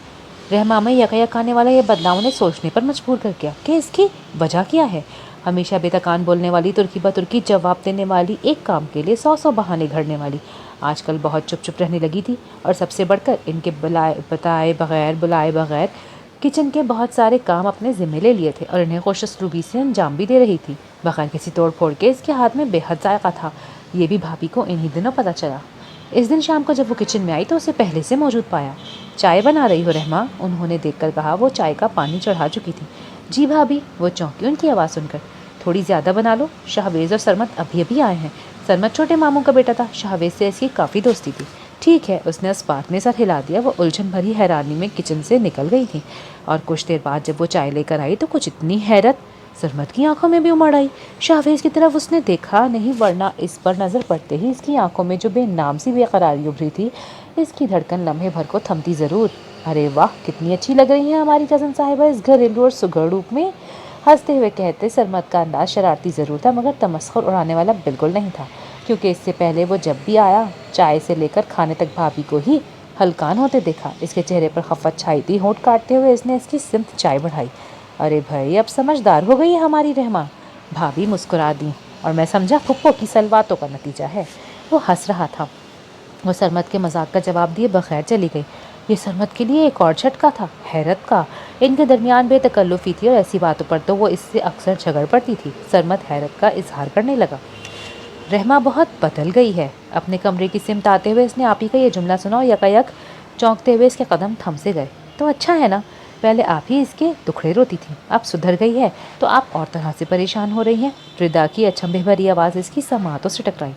رحمہ میں یکایک آنے والا یہ بدلاؤ انہیں سوچنے پر مجبور کر گیا کہ اس کی وجہ کیا ہے۔ ہمیشہ بے تکان بولنے والی، ترکی بترکی جواب دینے والی، ایک کام کے لیے 100 بہانے گھڑنے والی، آج کل بہت چپ چپ رہنے لگی تھی، اور سب سے بڑھ کر ان کے بتائے بغیر کچن کے بہت سارے کام اپنے ذمہ لے لیے تھے اور انہیں خوش اسلوبی سے انجام بھی دے رہی تھی، بغیر کسی توڑ پھوڑ کے۔ اس کے ہاتھ میں بے حد ذائقہ تھا، یہ بھی بھابھی کو انہی دنوں پتہ چلا۔ اس دن شام کو جب وہ کچن میں آئی تو اسے پہلے سے موجود پایا۔ چائے بنا رہی ہو رحمہ؟ انہوں نے دیکھ کر کہا۔ وہ چائے کا پانی چڑھا چکی تھی۔ جی بھابھی۔ وہ چونکی ان کی آواز سن کر۔ تھوڑی زیادہ بنا لو، شاویز اور سرمت ابھی آئے ہیں۔ سرمت چھوٹے ماموں کا بیٹا تھا، شاویز سے اس کی کافی دوستی تھی۔ ٹھیک ہے، اس نے اس بات میں سر ہلا دیا۔ وہ الجھن بھری حیرانی میں کچن سے نکل گئی تھی، اور کچھ دیر بعد جب وہ چائے لے کر آئی تو کچھ اتنی حیرت سرمت کی آنکھوں میں بھی امڑ آئی۔ شاویز کی طرف اس نے دیکھا نہیں، ورنہ اس پر نظر پڑتے ہی اس کی آنکھوں میں جو بے نام سی بے قراری ابھری تھی، اس کی دھڑکن لمحے بھر کو تھمتی ضرور۔ ارے واہ، کتنی اچھی لگ رہی ہیں ہماری کزن صاحبہ اس گھریلو اور سگڑ روپ میں، ہنستے ہوئے کہتے۔ سرمت کا انداز شرارتی ضرور تھا مگر تمسخر اڑانے والا بالکل نہیں تھا۔ کیونکہ اس سے پہلے وہ جب بھی آیا چائے سے لے کر کھانے تک بھابھی کو ہی ہلکان ہوتے دیکھا۔ اس کے چہرے پر خفت چھائی تھی۔ ہونٹ کاٹتے ہوئے اس نے اس کی سمت چائے بڑھائی۔ ارے بھائی اب سمجھدار ہو گئی ہے ہماری رحمہ۔ بھابھی مسکرا دیں اور میں سمجھا پھپھو کی سلواتوں کا نتیجہ ہے۔ وہ ہنس رہا تھا۔ وہ سرمد کے مذاق کا جواب دیے بغیر چلی گئی۔ یہ سرمد کے لیے ایک اور جھٹکا تھا، حیرت کا۔ ان کے درمیان بے تکلفی تھی اور ایسی باتوں پر تو وہ اس سے اکثر جھگڑ پڑتی تھی۔ سرمد حیرت کا اظہار کرنے لگا۔ رحمہ بہت بدل گئی ہے۔ اپنے کمرے کی سمت آتے ہوئے اس نے آپ ہی کا یہ جملہ سنا اور یکایک چونکتے ہوئے اس کے قدم تھم سے گئے۔ تو اچھا ہے نا، پہلے آپ ہی اس کے دکھڑے روتی تھی، اب سدھر گئی ہے تو آپ اور طرح سے پریشان ہو رہی ہیں۔ ردا کی اچنبھے بھری آواز اس کی سماعتوں سے ٹکرائی۔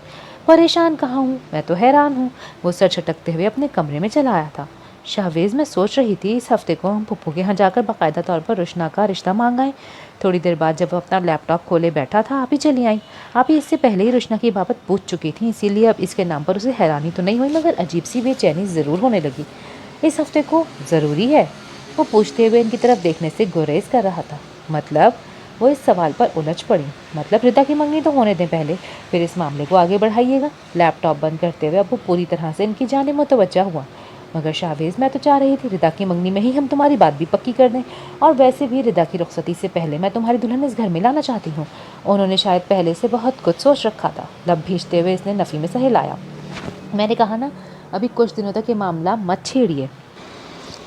پریشان کہاں ہوں، میں تو حیران ہوں۔ وہ سر چھٹکتے ہوئے اپنے کمرے میں چلا آیا تھا۔ شاہویز میں سوچ رہی تھی اس ہفتے کو ہم پھپھو کے ہاں جا کر باقاعدہ طور پر رشنا کا رشتہ مانگائیں۔ تھوڑی دیر بعد جب وہ اپنا لیپ ٹاپ کھولے بیٹھا تھا آپ ہی چلی آئیں۔ آپ ہی اس سے پہلے ہی رشنا کی بابت پوچھ چکی تھیں، اسی لیے اب اس کے نام پر اسے حیرانی تو نہیں ہوئی مگر عجیب سی بے چینی ضرور ہونے لگی۔ اس ہفتے کو ضروری ہے؟ وہ پوچھتے ہوئے ان کی طرف دیکھنے سے گریز کر رہا تھا۔ مطلب؟ وہ اس سوال پر الجھ پڑی۔ مطلب ردا کی منگنی تو ہونے دیں پہلے، پھر اس معاملے کو آگے بڑھائیے گا۔ لیپ ٹاپ بند کرتے ہوئے اب وہ پوری طرح سے ان کی جانب متوجہ ہوا۔ مگر شاہویز میں تو چاہ رہی تھی ردا کی منگنی میں ہی ہم تمہاری بات بھی پکی کر دیں، اور ویسے بھی ردا کی رخصتی سے پہلے میں تمہاری دلہن اس گھر میں لانا چاہتی ہوں۔ انہوں نے شاید پہلے سے بہت کچھ سوچ رکھا تھا۔ لب بھیجتے ہوئے اس نے نفی میں سہ لایا۔ میں نے کہا نا ابھی کچھ دنوں تک یہ معاملہ مت چھیڑیے۔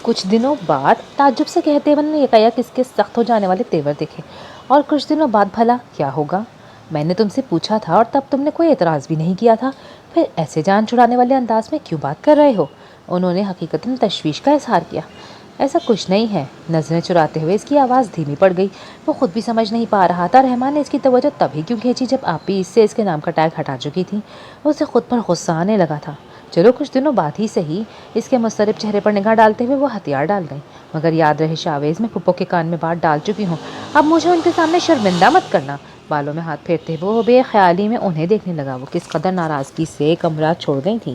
کچھ دنوں بعد؟ تعجب سے کہتے ہوئے نے یکایک اس کے سخت ہو جانے والے تیور دیکھے۔ اور کچھ دنوں بعد بھلا کیا ہوگا؟ میں نے تم سے پوچھا تھا اور تب تم نے کوئی اعتراض بھی نہیں کیا تھا، پھر ایسے جان چھڑانے والے انداز میں کیوں بات کر رہے ہو؟ انہوں نے حقیقتاً تشویش کا اظہار کیا۔ ایسا کچھ نہیں ہے۔ نظریں چراتے ہوئے اس کی آواز دھیمی پڑ گئی۔ وہ خود بھی سمجھ نہیں پا رہا تھا رحمان نے اس کی توجہ تبھی کیوں کھینچی جب آپ ہی اس سے اس کے نام کا ٹیگ ہٹا چکی تھی۔ اسے خود پر غصہ آنے لگا تھا۔ چلو کچھ دنوں بعد ہی صحیح۔ اس کے مضطرب چہرے پر نگاہ ڈالتے ہوئے وہ ہتھیار ڈال گئی۔ مگر یاد رہے شاہویز میں پھپھو کے کان میں بات ڈال چکی ہوں، اب مجھے ان کے سامنے شرمندہ مت کرنا۔ بالوں میں ہاتھ پھیرتے ہوئے وہ بے خیالی میں انہیں دیکھنے لگا۔ وہ کس قدر ناراضگی سے کمرہ چھوڑ گئی تھی۔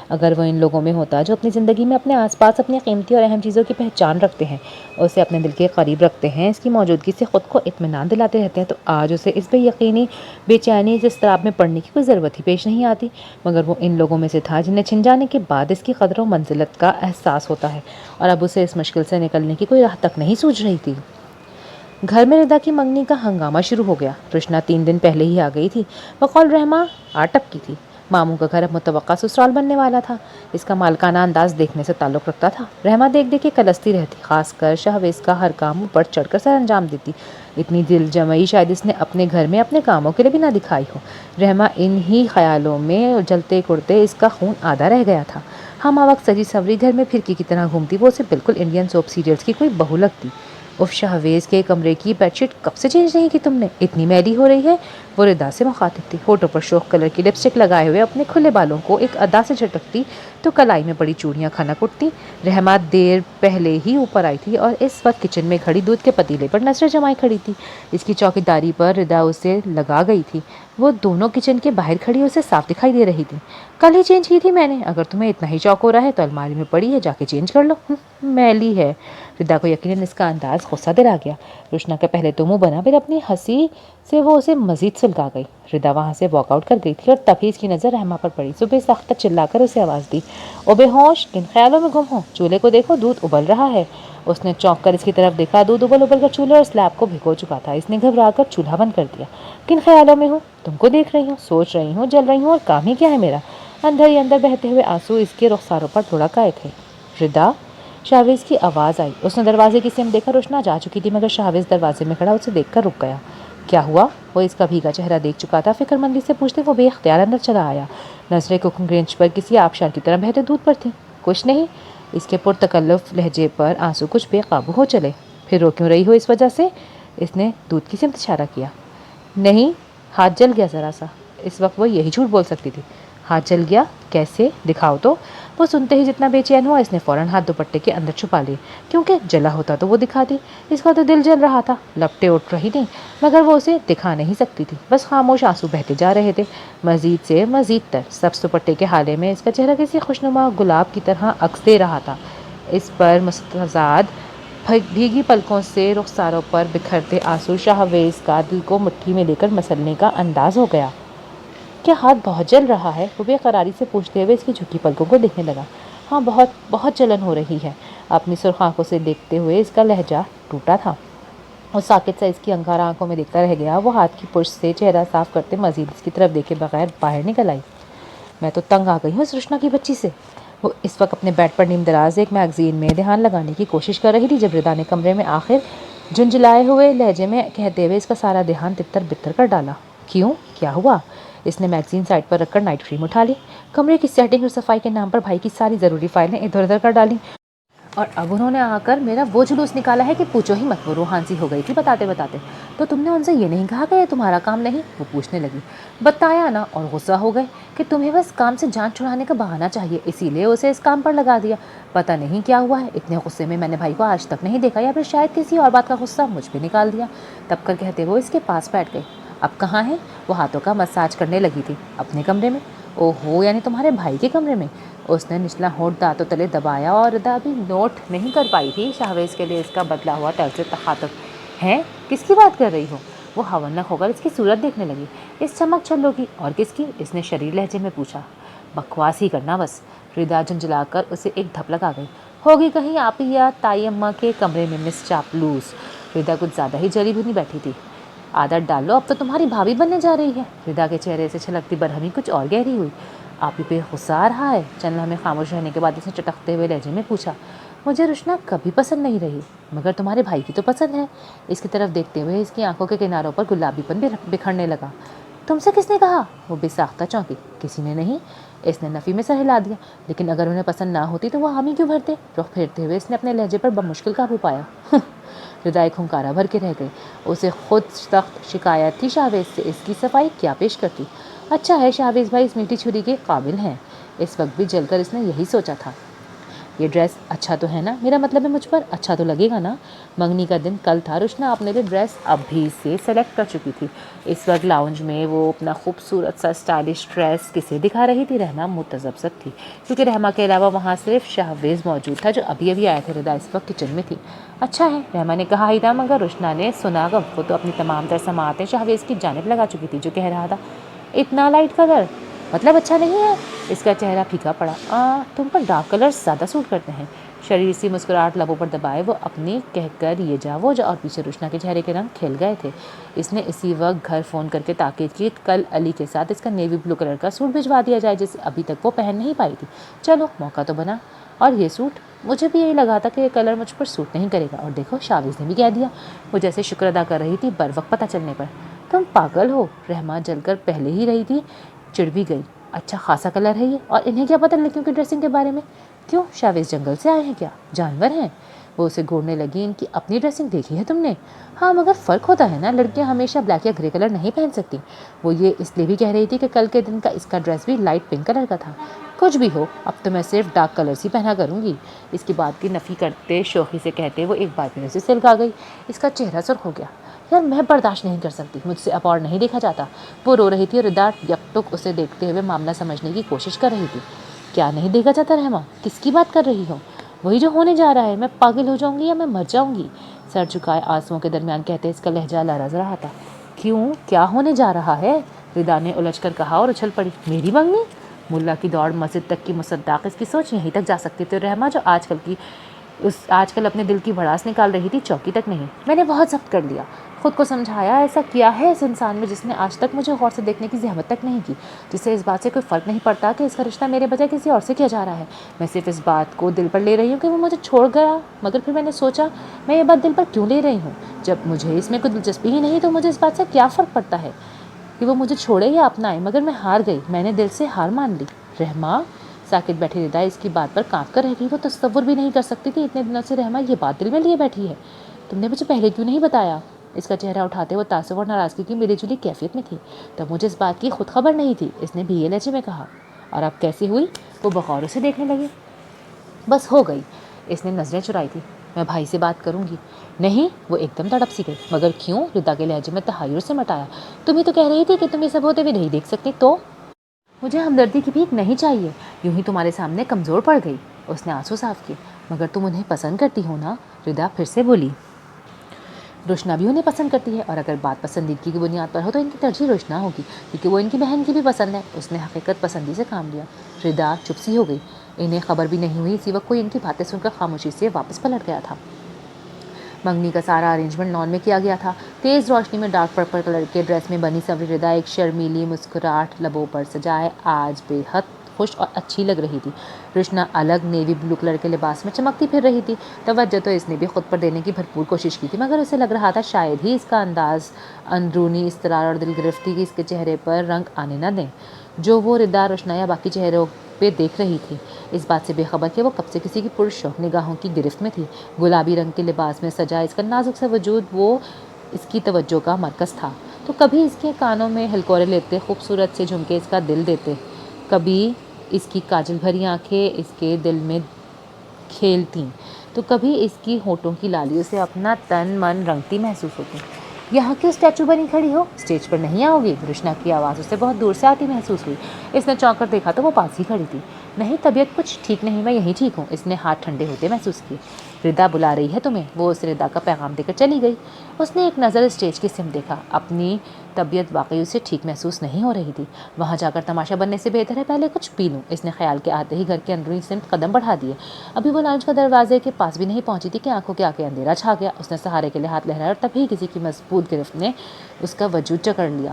اگر وہ ان لوگوں میں ہوتا جو اپنی زندگی میں اپنے آس پاس اپنی قیمتی اور اہم چیزوں کی پہچان رکھتے ہیں، اسے اپنے دل کے قریب رکھتے ہیں، اس کی موجودگی سے خود کو اطمینان دلاتے رہتے ہیں، تو آج اسے اس بے یقینی بے چینی اس اضطراب میں پڑنے کی کوئی ضرورت ہی پیش نہیں آتی۔ مگر وہ ان لوگوں میں سے تھا جنہیں چھن جانے کے بعد اس کی قدر و منزلت کا احساس ہوتا ہے، اور اب اسے اس مشکل سے نکلنے کی کوئی راہ تک نہیں سوچ رہی تھی۔ گھر میں ردا کی منگنی کا ہنگامہ شروع ہو گیا۔ رشنا 3 دن پہلے ہی آ گئی تھی۔ بقول رحمہ آ ٹپکی تھی۔ ماموں کا گھر اب متوقع سسرال بننے والا تھا۔ اس کا مالکانہ انداز دیکھنے سے تعلق رکھتا تھا۔ رحمہ دیکھ دیکھ کے کلستی رہتی، خاص کر شاہویز کا ہر کام بڑھ چڑھ کر سر انجام دیتی۔ اتنی دل جمعی شاید اس نے اپنے گھر میں اپنے کاموں کے لیے بھی نہ دکھائی ہو۔ رحمہ ان ہی خیالوں میں جلتے کڑتے اس کا خون آدھا رہ گیا تھا۔ ہمہ وقت سجی سوری گھر میں پھرکی کی طرح گھومتی، وہ اسے بالکل انڈین سوپ سیریلز کی کوئی بہو لگتی۔ اف شاہویز کے کمرے کی بیڈ شیٹ کب سے چینج نہیں کی تم نے؟ اتنی میلی ہو رہی ہے۔ وہ ردا سے مخاطب تھی، ہونٹوں پر شوخ کلر کی لپسٹک لگائے ہوئے اپنے کھلے بالوں کو ایک ادا سے جھٹکتی تو کلائی میں پڑی چوڑیاں کھنک اٹھتی۔ رحمہ دیر پہلے ہی اوپر آئی تھی اور اس وقت کچن میں کھڑی دودھ کے پتیلے پر نظریں جمائے کھڑی تھی۔ اس کی چوکیداری پر ردا اسے لگا گئی تھی۔ وہ دونوں کچن کے باہر کھڑی اسے صاف دکھائی دے رہی تھی۔ کل ہی چینج کی تھی میں نے، اگر تمہیں اتنا ہی چوک ہو رہا ہے تو الماری میں پڑی ہے، جا کے چینج کر لو۔ میلی ہے۔ ردا کو یقیناً اس کا انداز غصہ دلا گیا۔ رشنا کا پہلے تو منہ بنا، پھر اپنی ہنسی سے وہ اسے مزید سلگا گئی۔ ردا وہاں سے واک آؤٹ کر گئی تھی اور تبھی اس کی نظر رحمہ پر پڑی۔ صبح ساختہ چلا کر اسے آواز دی، او بے ہوش، کن خیالوں میں گم ہو؟ چولہے کو دیکھو، دودھ ابل رہا ہے۔ اس نے چونک کر اس کی طرف دیکھا۔ دودھ ابل ابل کر چولہے اور سلیب کو بھگو چکا تھا۔ اس نے گھبرا کر چولہا بند کر دیا۔ کن خیالوں میں ہوں؟ تم کو دیکھ رہی ہوں، سوچ رہی ہوں، جل رہی ہوں، اور کام ہی کیا ہے میرا؟ اندر ہی اندر بہتے ہوئے آنسو اس کے رخساروں پر دھڑک آئے تھے۔ ردا، شاہویز کی آواز آئی۔ اس نے دروازے کی سمت دیکھا۔ رشنا جا چکی تھی مگر شاہویز دروازے میں کھڑا اسے دیکھ کر رک گیا۔ کیا ہوا؟ وہ اس کا بھیگا چہرہ دیکھ چکا تھا۔ فکر مندی سے پوچھتے وہ بے اختیار اندر چلا آیا۔ نظریں کوکنگ رینج پر کسی آبشار کی طرح بہتے دودھ پر تھیں۔ کچھ نہیں۔ اس کے پرتکلف لہجے پر آنسو کچھ بے قابو ہو چلے۔ پھر رو کیوں رہی ہو اس وجہ سے؟ اس نے دودھ کی سمت اشارہ کیا۔ نہیں، ہاتھ جل گیا ذرا سا۔ اس وقت وہ یہی جھوٹ بول سکتی تھی۔ ہاتھ جل گیا؟ کیسے؟ دکھاؤ تو۔ وہ سنتے ہی جتنا بے چین ہوا اس نے فوراً ہاتھ دوپٹے کے اندر چھپا لیے، کیونکہ جلا ہوتا تو وہ دکھاتی۔ اس کا تو دل جل رہا تھا، لپٹیں اٹھ رہی تھیں، مگر وہ اسے دکھا نہیں سکتی تھی۔ بس خاموش آنسو بہتے جا رہے تھے، مزید سے مزید تر۔ سبز دوپٹے کے حالے میں اس کا چہرہ کسی خوشنما گلاب کی طرح عکس دے رہا تھا۔ اس پر مستزاد بھیگی پلکوں سے رخساروں پر بکھرتے آنسو شاہویز کا دل کو مٹھی میں لے کر مسلنے کا انداز ہو گیا۔ کیا ہاتھ بہت جل رہا ہے؟ وہ بے قراری سے پوچھتے ہوئے اس کی جھکی پلکوں کو دیکھنے لگا۔ ہاں بہت بہت جلن ہو رہی ہے۔ اپنی سرخ آنکھوں سے دیکھتے ہوئے اس کا لہجہ ٹوٹا تھا۔ وہ ساکت سا اس کی انگارہ آنکھوں میں دیکھتا رہ گیا۔ وہ ہاتھ کی پشت سے چہرہ صاف کرتے مزید اس کی طرف دیکھے بغیر باہر نکل آئی۔ میں تو تنگ آ گئی ہوں اس رشنا کی بچی سے۔ وہ اس وقت اپنے بیڈ پر نیم دراز ایک میگزین میں دھیان لگانے کی کوشش کر رہی تھی جب ردا نے کمرے میں آخر جھنجھلائے ہوئے لہجے میں کہتے ہوئے اس کا سارا دھیان تتر بتر کر ڈالا۔ کیوں؟ کیا ہوا؟ اس نے میگزین سائڈ پر رکھ کر نائٹ کریم اٹھا لی، کمرے کی سیٹنگ اور صفائی کے نام پر بھائی کی ساری ضروری فائلیں ادھر ادھر کر ڈالی، اور اب انہوں نے آ کر میرا وہ جلوس نکالا ہے کہ پوچھو ہی مت۔ وہ روحان سی ہو گئی تھی بتاتے بتاتے۔ تو تم نے ان سے یہ نہیں کہا کہ یہ تمہارا کام نہیں؟ وہ پوچھنے لگی۔ بتایا نا، اور غصہ ہو گئے کہ تمہیں بس کام سے جان چھڑانے کا بہانہ چاہیے، اسی لیے اسے اس کام پر لگا دیا۔ پتہ نہیں کیا ہوا ہے، اتنے غصے میں نے بھائی کو آج تک نہیں دیکھا، یا پھر شاید کسی اور بات کا غصہ مجھ پہ نکال دیا۔ تب کر کہتے وہ اس کے پاس بیٹھ گئی۔ اب کہاں ہے؟ وہ ہاتھوں کا مساج کرنے لگی تھی۔ اپنے کمرے میں؟ اوہو، یعنی تمہارے بھائی کے کمرے میں؟ اس نے نچلا ہونٹ دانتوں تلے دبایا، اور ردا بھی نوٹ نہیں کر پائی تھی شاہویز کے لیے اس کا بدلا ہوا طرز تخاطب ہے۔ کس کی بات کر رہی ہو؟ وہ ہونک ہو کر اس کی صورت دیکھنے لگی۔ اس چمک چھلوں کی۔ اور کس کی؟ اس نے شریر لہجے میں پوچھا۔ بکواس ہی کرنا بس۔ ردا جھنجھلا کر اسے ایک دھپ لگا گئی۔ ہوگی کہیں آپ ہی یا تائی اماں کے کمرے میں مس چاپلوس۔ ردا کچھ زیادہ ہی جلی بھنی بیٹھی تھی۔ عادت ڈال لو، اب تو تمہاری بھابھی بننے جا رہی ہے۔ ردا کے چہرے سے چھلکتی برہمی کچھ اور گہری ہوئی۔ آپ ہی پہ غصہ آ رہا ہے؟ چند لمحے خاموش رہنے کے بعد اس نے چٹکتے ہوئے لہجے میں پوچھا۔ مجھے رشنا کبھی پسند نہیں رہی، مگر تمہارے بھائی کی تو پسند ہے۔ اس کی طرف دیکھتے ہوئے اس کی آنکھوں کے کناروں پر گلابی پن بکھرنے لگا۔ تم سے کس نے کہا؟ وہ بے ساختہ چونکی۔ کسی نے نہیں۔ اس نے نفی میں سر ہلا دیا۔ لیکن اگر انہیں پسند نہ ہوتی تو وہ حامی کیوں بھرتے؟ رخ پھیرتے ہوئے اس نے اپنے لہجے پر بمشکل قابو پایا۔ ردا ایک ہنکارا بھر کے رہ گئی۔ اسے خود سخت شکایت تھی شاہویز سے، اس کی صفائی کیا پیش کرتی؟ اچھا ہے شاہویز بھائی اس میٹھی چھری کے قابل ہیں۔ اس وقت بھی جل کر اس نے یہی سوچا تھا۔ یہ ڈریس اچھا تو ہے نا؟ میرا مطلب ہے مجھ پر اچھا تو لگے گا نا؟ منگنی کا دن کل تھا، رشنا اپنے لیے ڈریس ابھی سے سلیکٹ کر چکی تھی۔ اس وقت لاؤنج میں وہ اپنا خوبصورت سا اسٹائلش ڈریس کسے دکھا رہی تھی؟ رحمہ متذبذب تھی، کیونکہ رحمہ کے علاوہ وہاں صرف شاہویز موجود تھا جو ابھی ابھی آیا تھا۔ ردا اس وقت کچن میں تھی۔ اچھا ہے، رحمہ نے کہا ہی تھا، مگر رشنا نے سنا کب؟ وہ تو اپنی تمام تر سماعتیں شاہویز کی جانب لگا چکی تھی جو کہہ رہا تھا، اتنا لائٹ کلر مطلب اچھا نہیں ہے؟ اس کا چہرہ پھیکا پڑا۔ تم پر ڈارک کلر زیادہ سوٹ کرتے ہیں۔ شریر سی مسکراہٹ لبوں پر دبائے وہ اپنی کہہ کر یہ جا وہ جا، اور پیچھے رشنا کے چہرے کے رنگ کھل گئے تھے۔ اس نے اسی وقت گھر فون کر کے تاکید کی کل علی کے ساتھ اس کا نیوی بلو کلر کا سوٹ بھجوا دیا جائے جسے ابھی تک وہ پہن نہیں پائی تھی۔ چلو موقع تو بنا۔ اور یہ سوٹ؟ مجھے بھی یہی لگا تھا کہ یہ کلر مجھ پر سوٹ نہیں کرے گا، اور دیکھو شاہویز نے بھی کہہ دیا۔ وہ جیسے شکر ادا کر رہی تھی بر وقت پتہ چلنے پر۔ تم پاگل ہو؟ رحمہ جل کر پہلے ہی رہی تھی، چڑ بھی گئی۔ اچھا خاصا کلر ہے یہ، اور انہیں کیا پتہ لڑکیوں کی ڈریسنگ کے بارے میں؟ کیوں شاہویز جنگل سے آئے ہیں کیا؟ جانور ہیں؟ وہ اسے گھورنے لگی۔ ان کی اپنی ڈریسنگ دیکھی ہے تم نے؟ ہاں مگر فرق ہوتا ہے نا، لڑکیاں ہمیشہ بلیک یا گرے کلر نہیں پہن سکتی۔ وہ یہ اس لیے بھی کہہ رہی تھی کہ کل کے دن کا اس کا ڈریس بھی لائٹ پنک کلر کا تھا۔ کچھ بھی ہو، اب تو میں صرف ڈارک کلرز ہی پہنا کروں گی۔ اس کی بات کی نفی کرتے شوخی سے کہتے وہ ایک بار پھر سے سلک آ گئی۔ اس کا چہرہ سرخ ہو گیا۔ یار میں برداشت نہیں کر سکتی، مجھ سے اب اور نہیں دیکھا جاتا۔ وہ رو رہی تھی اور ردا یک ٹک اسے دیکھتے ہوئے معاملہ سمجھنے کی کوشش کر رہی تھی۔ کیا نہیں دیکھا جاتا رحمہ؟ کس کی بات کر رہی ہو؟ وہی جو ہونے جا رہا ہے، میں پاگل ہو جاؤں گی یا میں مر جاؤں گی؟ سر جھکائے آنسوؤں کے درمیان کہتے اس کا لہجہ لرز رہا تھا۔ کیوں؟ کیا ہونے جا رہا ہے؟ ردا نے الجھ کر کہا اور اچھل پڑی۔ میری منگنی؟ ملا کی دوڑ مسجد تک کی مصداق، اس کی سوچ یہیں تک جا سکتی تھی۔ رحمہ جو آج کل اپنے دل کی بھڑاس نکال رہی تھی، چوکی تک نہیں۔ میں نے بہت ضبط کر لیا، خود کو سمجھایا۔ ایسا کیا ہے اس انسان میں جس نے آج تک مجھے غور سے دیکھنے کی زحمت تک نہیں کی، جسے اس بات سے کوئی فرق نہیں پڑتا کہ اس کا رشتہ میرے بجائے کسی اور سے کیا جا رہا ہے؟ میں صرف اس بات کو دل پر لے رہی ہوں کہ وہ مجھے چھوڑ گیا، مگر پھر میں نے سوچا میں یہ بات دل پر کیوں لے رہی ہوں؟ جب مجھے اس میں کوئی دلچسپی ہی نہیں تو مجھے اس بات سے کیا فرق پڑتا ہے کہ وہ مجھے چھوڑے یا اپنائے؟ مگر میں ہار گئی، میں نے دل سے ہار مان لی۔ رحمہ ساکت بیٹھی ردا اس کی بات پر کانپ کر رہ گئی۔ وہ تصور بھی نہیں کر سکتی تھی اتنے دنوں سے رحمہ یہ بات دل میں لیے بیٹھی ہے۔ تم نے مجھے پہلے کیوں نہیں بتایا؟ اس کا چہرہ اٹھاتے وہ تعصب اور ناراضگی کی ملی جلی کیفیت میں تھی۔ تب مجھے اس بات کی خود خبر نہیں تھی، اس نے بھیے لہجے میں کہا۔ اور اب کیسی ہوئی؟ وہ بغور اسے دیکھنے لگی۔ بس ہو گئی، اس نے نظریں چرائی تھی۔ میں بھائی سے بات کروں گی۔ نہیں، وہ ایک دم تڑپ سی گئی۔ مگر کیوں؟ ردا کے لہجے میں تحیر سے مٹایا۔ تم ہی تو کہہ رہی تھی کہ تم یہ سب ہوتے ہوئے نہیں دیکھ سکتی، تو مجھے ہمدردی کی بھیک نہیں چاہیے، یوں ہی تمہارے سامنے کمزور پڑ گئی۔ اس نے آنسو صاف کیے۔ مگر تم انہیں پسند کرتی ہو نا؟ ردا پھر سے بولی۔ روشنا بھی انہیں پسند کرتی ہے، اور اگر بات پسندیدگی کی بنیاد پر ہو تو ان کی ترجیح روشنا ہوگی، کیونکہ وہ ان کی بہن کی بھی پسند ہے۔ اس نے حقیقت پسندی سے کام لیا۔ ردا چپ سی ہو گئی، انہیں خبر بھی نہیں ہوئی اسی وقت کوئی ان کی باتیں سن کر خاموشی سے واپس پلٹ گیا تھا۔ منگنی کا سارا ارینجمنٹ لان میں کیا گیا تھا۔ تیز روشنی میں ڈارک پرپل کلر کے ڈریس میں بنی سنوری ردا ایک شرمیلی مسکراہٹ لبوں پر سجائے آج بے حد خوش اور اچھی لگ رہی تھی۔ روشنا الگ نیوی بلو کلر کے لباس میں چمکتی پھر رہی تھی۔ توجہ تو اس نے بھی خود پر دینے کی بھرپور کوشش کی تھی، مگر اسے لگ رہا تھا شاید ہی اس کا انداز اندرونی اضطرار اور دل گرفتی کی اس کے چہرے پر رنگ آنے نہ دیں جو وہ ردا، روشنا یا باقی چہروں پہ دیکھ رہی تھی، اس بات سے بے خبر کہ وہ کب سے کسی کی پرشوق نگاہوں کی گرفت میں تھی۔ گلابی رنگ کے لباس میں سجا اس کا نازک سا وجود وہ اس کی توجہ کا مرکز تھا۔ تو کبھی اس کے کانوں میں ہلکورے لیتے خوبصورت سے جھمکے اس کا دل دیتے، کبھی اس کی کاجل بھری آنکھیں اس کے دل میں کھیلتیں، تو کبھی اس کی ہونٹوں کی لالیوں سے اپنا تن من رنگتی محسوس ہوتی۔ یہاں کیوں اسٹیچو بنی کھڑی ہو؟ اسٹیج پر نہیں آؤ گی؟ روشنا کی آواز اسے بہت دور سے آتی محسوس ہوئی۔ اس نے چونک کر دیکھا تو وہ پاس ہی کھڑی تھی۔ نہیں، طبیعت کچھ ٹھیک نہیں، میں یہیں ٹھیک ہوں، اس نے ہاتھ ٹھنڈے ہوتے محسوس کیے۔ ردا بلا رہی ہے تمہیں، وہ اس ردا کا پیغام دے کر چلی گئی۔ اس نے ایک نظر اسٹیج کی سمت دیکھا، اپنی طبیعت واقعی اسے ٹھیک محسوس نہیں ہو رہی تھی۔ وہاں جا کر تماشا بننے سے بہتر ہے پہلے کچھ پی لوں، اس نے خیال کے آتے ہی گھر کے اندرونی سمت قدم بڑھا دیے۔ ابھی وہ لاؤنج کا دروازے کے پاس بھی نہیں پہنچی تھی کہ آنکھوں کے آگے اندھیرا چھا گیا۔ اس نے سہارے کے لیے ہاتھ لہرایا اور تبھی کسی کی مضبوط گرفت نے اس کا وجود جکڑ لیا۔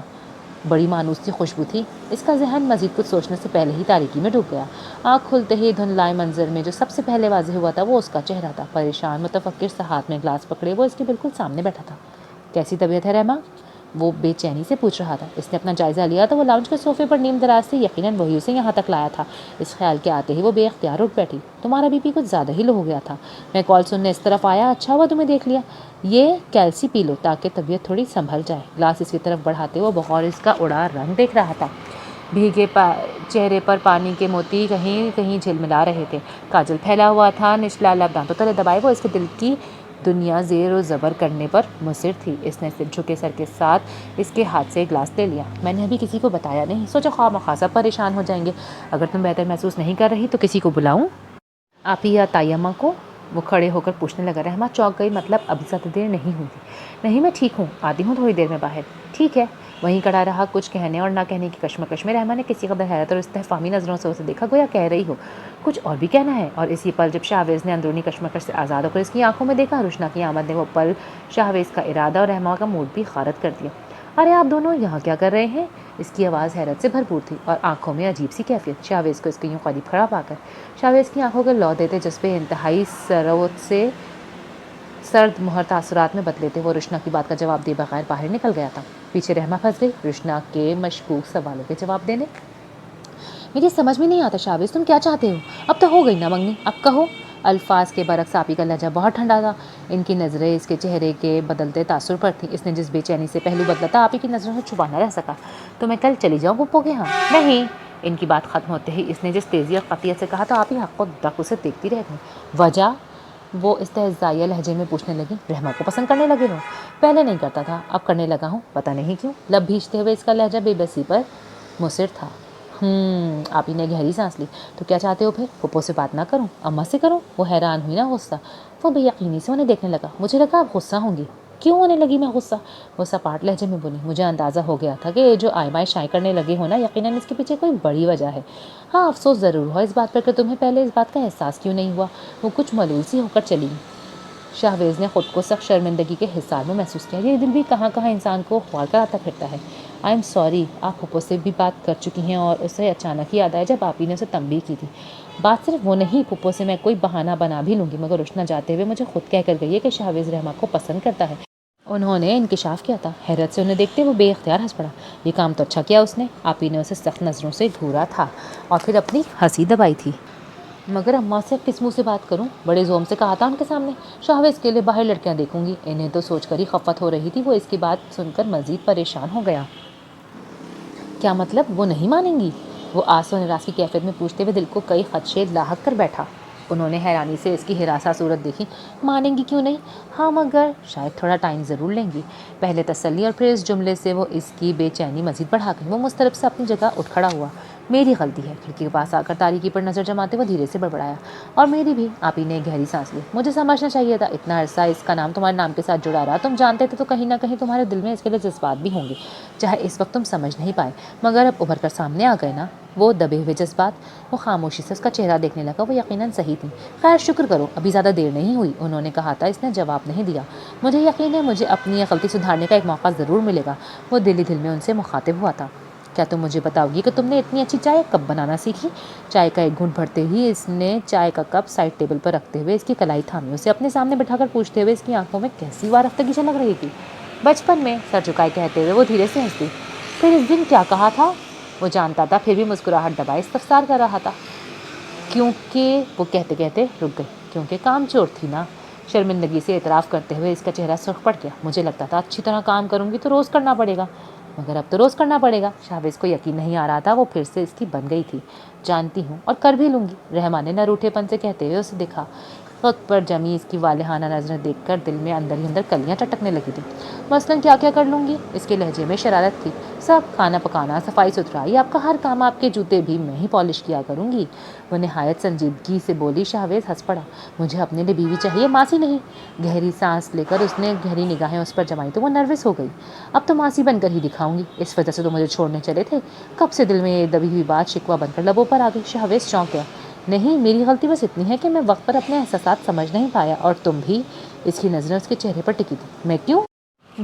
بڑی مانوس سی خوشبو تھی۔ اس کا ذہن مزید کچھ سوچنے سے پہلے ہی تاریکی میں ڈوب گیا۔ آنکھ کھلتے ہی دھندلائے منظر میں جو سب سے پہلے واضح ہوا تھا وہ اس کا چہرہ تھا۔ پریشان متفکر سا ہاتھ میں گلاس پکڑے وہ اس کے بالکل سامنے بیٹھا تھا۔ کیسی طبیعت ہے رحمہ؟ وہ بے چینی سے پوچھ رہا تھا۔ اس نے اپنا جائزہ لیا تو وہ لاؤنج کے صوفے پر نیم دراز تھی، یقیناً وہی اسے یہاں تک لایا تھا۔ اس خیال کے آتے ہی وہ بے اختیار اٹھ بیٹھی۔ تمہارا بی پی کچھ زیادہ ہی لو ہو گیا تھا، میں کال سننے اس طرف آیا، اچھا ہوا تمہیں دیکھ لیا۔ یہ کیلسی پی لو تاکہ طبیعت تھوڑی سنبھل جائے۔ گلاس اس کی طرف بڑھاتے وہ بغور اس کا اڑا رنگ دیکھ رہا تھا۔ بھیگے چہرے پر پانی کے موتی کہیں کہیں جھلملا رہے تھے، کاجل پھیلا ہوا تھا، نچلا لب دانتوں تلے دبائے وہ اس کے دل کی دنیا زیر و زبر کرنے پر مصر تھی۔ اس نے صرف جھکے سر کے ساتھ اس کے ہاتھ سے گلاس لے لیا۔ میں نے ابھی کسی کو بتایا نہیں، سوچا خواہ مخواہ سب پریشان ہو جائیں گے، اگر تم بہتر محسوس نہیں کر رہی تو کسی کو بلاؤں؟ آپ ہی یا تائی اماں کو؟ وہ کھڑے ہو کر پوچھنے لگا۔ رحمہ چونک گئی، مطلب ابھی زیادہ دیر نہیں ہوئی؟ نہیں، میں ٹھیک ہوں، آتی ہوں تھوڑی دیر میں باہر۔ ٹھیک ہے، وہیں کڑا رہا، کچھ کہنے اور نہ کہنے کی کشمکش میں رحمہ نے کسی قدر حیرت اور استفہامی نظروں سے اسے دیکھا، گویا کہہ رہی ہو کچھ اور بھی کہنا ہے۔ اور اسی پل جب شاہویز نے اندرونی کشمکش سے آزاد ہو کر اس کی آنکھوں میں دیکھا، روشنا کی آمد نے وہ پل شاہویز کا ارادہ اور رحمہ کا موڈ بھی غارت کر دیا۔ ارے آپ دونوں یہاں کیا کر رہے ہیں؟ اس کی آواز حیرت سے بھرپور تھی اور آنکھوں میں عجیب سی کیفیت۔ شاہویز کو اس کے یوں قریب کھڑا پا کر شاہویز کی آنکھوں کے لو دیتے جذبے انتہائی سروت سے سرد مہر تاثرات میں بدلے تھے۔ وہ روشنا کی بات کا جواب دیے بغیر باہر نکل گیا تھا۔ پیچھے رحمہ پھنس گئی روشنا کے مشکوک سوالوں کے جواب دینے۔ مجھے سمجھ میں نہیں آتا شاہویز، تم کیا چاہتے ہو؟ اب تو ہو گئی نا منگنی، اب کہو۔ الفاظ کے برعکس آپی کا لہجہ بہت ٹھنڈا تھا، ان کی نظریں اس کے چہرے کے بدلتے تاثر پر تھیں۔ اس نے جس بے چینی سے پہلو بدلا تھا آپی کی نظروں سے چھپا نہ رہ سکا۔ تو میں کل چلی جاؤں پھپھو کے ہاں؟ نہیں۔ ان کی بات ختم ہوتے ہی اس نے جس تیزی اور قطعیت سے کہا تو آپی حق و ڈک اسے دیکھتی رہ گئی۔ وجہ؟ وہ استہزائیہ لہجے میں پوچھنے لگی۔ رحمہ کو پسند کرنے لگے ہو؟ پہلے نہیں کرتا تھا، اب کرنے لگا ہوں، پتہ نہیں کیوں۔ لب بھیجتے ہوئے اس کا لہجہ بے بسی پر مصر تھا۔ آپی نے گہری سانس لی۔ تو کیا چاہتے ہو پھر؟ پھپھو سے بات نہ کروں، اماں سے کروں؟ وہ حیران ہوئی نا غصہ وہ بے یقینی سے انہیں دیکھنے لگا۔ مجھے لگا آپ غصہ ہوں گی۔ کیوں ہونے لگی میں غصہ؟ وہ سپاٹ لہجے میں بولی۔ مجھے اندازہ ہو گیا تھا کہ یہ جو آئمائے شائیں کرنے لگے ہو نا، یقیناً اس کے پیچھے کوئی بڑی وجہ ہے۔ ہاں، افسوس ضرور ہوا اس بات پر کہ تمہیں پہلے اس بات کا احساس کیوں نہیں ہوا۔ وہ کچھ ملول سی ہو کر چلی گئی۔ شاہویز نے خود کو سخت شرمندگی کے حصار میں محسوس کیا۔ یہ دل بھی کہاں کہاں انسان کو خوار کر آتا پھرتا ہے۔ آئی ایم سوری، آپ پھپھو سے بھی بات کر چکی ہیں اور اسے اچانک ہی یاد آیا جب آپی نے اسے تنبیہ کی تھی۔ بات صرف وہ نہیں، پھپھو سے میں کوئی بہانہ بنا بھی لوں گی، مگر روشنا جاتے ہوئے مجھے خود کہہ کر گئی ہے کہ شاہویز رحمہ کو پسند کرتا ہے۔ انہوں نے انکشاف کیا تھا۔ حیرت سے انہیں دیکھتے وہ بے اختیار ہنس پڑا۔ یہ کام تو اچھا کیا اس نے۔ آپی نے اسے سخت نظروں سے گھورا تھا اور پھر اپنی ہنسی دبائی تھی۔ مگر اماں سے اب کس منہ سے بات کروں؟ بڑے زوم سے کہا تھا ان کے سامنے۔ شاہویز کے لیے باہر لڑکیاں دیکھوں گی، انہیں تو سوچ کر ہی خفت ہو رہی تھی۔ وہ اس کی بات سن کر مزید پریشان ہو گیا۔ کیا مطلب؟ وہ نہیں مانیں گی؟ وہ آس و نراس کی کیفیت میں پوچھتے ہوئے دل کو کئی خدشے لاحق کر بیٹھا۔ انہوں نے حیرانی سے اس کی ہراساں صورت دیکھی۔ مانیں گی کیوں نہیں؟ ہاں مگر شاید تھوڑا ٹائم ضرور لیں گی۔ پہلے تسلی اور پھر اس جملے سے وہ اس کی بے چینی مزید بڑھا گئی۔ وہ مضطرب سے اپنی جگہ اٹھ کھڑا ہوا۔ میری غلطی ہے۔ کھڑکی کے پاس آ کر تاریکی پر نظر جماتے وہ دھیرے سے بڑبڑایا، اور میری بھی۔ آپی نے ایک گہری سانس لی۔ مجھے سمجھنا چاہیے تھا، اتنا عرصہ اس کا نام تمہارے نام کے ساتھ جڑا رہا، تم جانتے تھے تو کہیں نہ کہیں تمہارے دل میں اس کے لیے جذبات بھی ہوں گے، چاہے اس وقت تم سمجھ نہیں پائے، مگر اب ابھر کر سامنے آ گئے نا وہ دبے ہوئے جذبات۔ وہ خاموشی سے اس کا چہرہ دیکھنے لگا، وہ یقیناً صحیح تھی۔ خیر شکر کرو، ابھی زیادہ دیر نہیں ہوئی، انہوں نے کہا تھا۔ اس نے جواب نہیں دیا۔ مجھے یقین ہے مجھے اپنی یہ غلطی سدھارنے کا ایک موقع ضرور ملے گا، وہ دل ہی دل میں ان سے مخاطب ہوا تھا۔ کیا تم مجھے بتاؤ گی کہ تم نے اتنی اچھی چائے کب بنانا سیکھی؟ چائے کا ایک گھونٹ بھرتے ہی اس نے چائے کا کپ سائڈ ٹیبل پر رکھتے ہوئے اس کی کلائی تھامی، اسے اپنے سامنے بٹھا کر پوچھتے ہوئے اس کی آنکھوں میں کیسی وارفتگی جھلک رہی تھی۔ بچپن میں، سر جھکائے کہتے ہوئے وہ دھیرے سے ہنس دی۔ پھر اس دن کیا کہا تھا؟ وہ جانتا تھا، پھر بھی مسکراہٹ دبائے استفسار کر رہا تھا۔ کیونکہ وہ کہتے کہتے رک گئی۔ کیونکہ کام چور تھی نا، شرمندگی سے اعتراف کرتے ہوئے اس کا چہرہ سرخ پڑ گیا۔ مجھے لگتا تھا اچھی طرح کام کروں گی تو روز کرنا پڑے گا، مگر اب تو روز کرنا پڑے گا۔ شاہویز کو یقین نہیں آ رہا تھا، وہ پھر سے اس کی بن گئی تھی۔ جانتی ہوں اور کر بھی لوں گی، رحمٰ نے نہ روٹھے پن سے کہتے ہوئے اسے دیکھا۔ خود پر جمی اس کی والہانہ نظریں دیکھ کر دل میں اندر ہی اندر کلیاں چٹکنے لگی تھیں۔ مثلاً کیا کیا کر لوں گی؟ اس کے لہجے میں شرارت تھی۔ سب، کھانا پکانا، صفائی ستھرائی، آپ کا ہر کام، آپ کے جوتے بھی میں ہی پالش کیا کروں گی، وہ نہایت سنجیدگی سے بولی۔ شاہویز ہنس پڑا۔ مجھے اپنے لیے بیوی چاہیے، ماسی نہیں۔ گہری سانس لے کر اس نے گہری نگاہیں اس پر جمائی تو وہ نروس ہو گئی۔ اب تو ماسی بن کر ہی دکھاؤں گی، اس وجہ سے تو مجھے چھوڑنے چلے تھے؟ کب سے دل میں یہ دبی ہوئی بات شکوہ بن کر لبوں پر آ گئی۔ شاہویز چونک گیا۔ نہیں، میری غلطی بس اتنی ہے کہ میں وقت پر اپنے احساسات سمجھ نہیں پایا، اور تم بھی۔ اس کی نظریں اس کے چہرے پر ٹکی تھی۔ میں کیوں؟